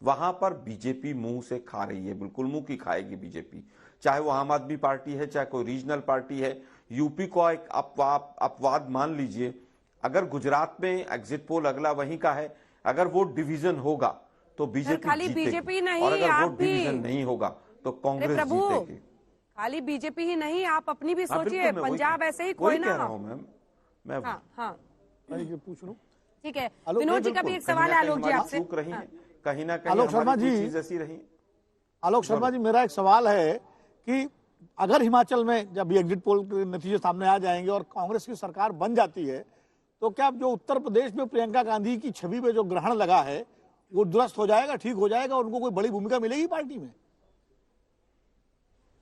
वहां पर बीजेपी मुंह से खा रही है, बिल्कुल मुंह की खाएगी बीजेपी। चाहे वो आम आदमी पार्टी है, चाहे कोई रीजनल पार्टी है। यूपी को एक अपवाद मान लीजिए, अगर गुजरात में एग्जिट पोल अगला वहीं का है, अगर वोट डिवीजन होगा तो बीजेपी खाली जीतेगी, बीजेपी नहीं, और अगर आप वोट भी डिवीजन नहीं होगा तो कांग्रेस जीतेगी। खाली बीजेपी ही नहीं, आप अपनी भी हाँ, सोचिए, बिल्कुल, मैं पंजाब ऐसे ही कोई ना। कह रहा हूं मैं हाँ हाँ ये पूछ रहा हूँ। ठीक है, आलोक, विनोद जी का भी एक सवाल है आलोक जी आपसे। चूक रही है कहीं ना कहीं, आलोक शर्मा जी, चीज ऐसी रही। आलोक शर्मा जी, मेरा एक सवाल है कि अगर हिमाचल में जब ये एग्जिट पोल के नतीजे सामने आ जाएंगे और कांग्रेस की सरकार बन जाती है, तो क्या जो उत्तर प्रदेश में प्रियंका गांधी की छवि पे जो ग्रहण लगा है वो दुरुस्त हो जाएगा, ठीक हो जाएगा, उनको कोई बड़ी भूमिका मिलेगी पार्टी में?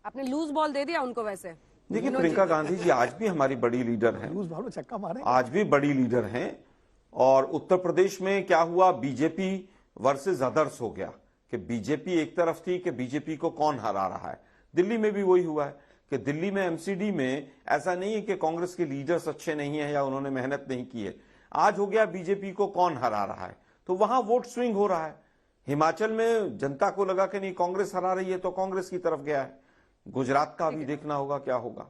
आपने लूज बॉल दे दिया उनको वैसे। देखिए, प्रियंका गांधी जी आज भी हमारी बड़ी लीडर हैं, लूज बॉल में छक्का मारे, आज भी बड़ी लीडर हैं। और उत्तर प्रदेश में क्या हुआ, बीजेपी वर्सेस अदर्स हो गया कि बीजेपी एक तरफ थी कि बीजेपी को कौन हरा रहा है। दिल्ली में भी वही हुआ है कि दिल्ली में एमसीडी में ऐसा नहीं है कि कांग्रेस के लीडर्स अच्छे नहीं है या उन्होंने मेहनत नहीं की है, आज हो गया बीजेपी को कौन हरा रहा है, तो वहां वोट स्विंग हो रहा है। हिमाचल में जनता को लगा कि नहीं कांग्रेस हरा रही है तो कांग्रेस की तरफ गया है। गुजरात का भी देखना होगा क्या होगा।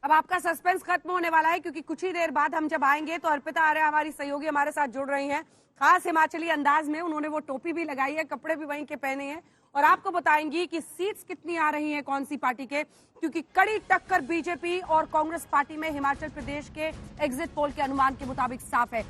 अब आपका सस्पेंस खत्म होने वाला है, क्योंकि कुछ ही देर बाद हम जब आएंगे तो अर्पिता आर्य हमारी सहयोगी हमारे साथ जुड़ रही हैं, खास हिमाचली अंदाज में। उन्होंने वो टोपी भी लगाई है, कपड़े भी वहीं के पहने हैं, और आपको बताएंगी कि सीट्स कितनी आ रही हैं कौन सी पार्टी के, क्योंकि कड़ी टक्कर बीजेपी और कांग्रेस पार्टी में हिमाचल प्रदेश के एग्जिट पोल के अनुमान के मुताबिक साफ है।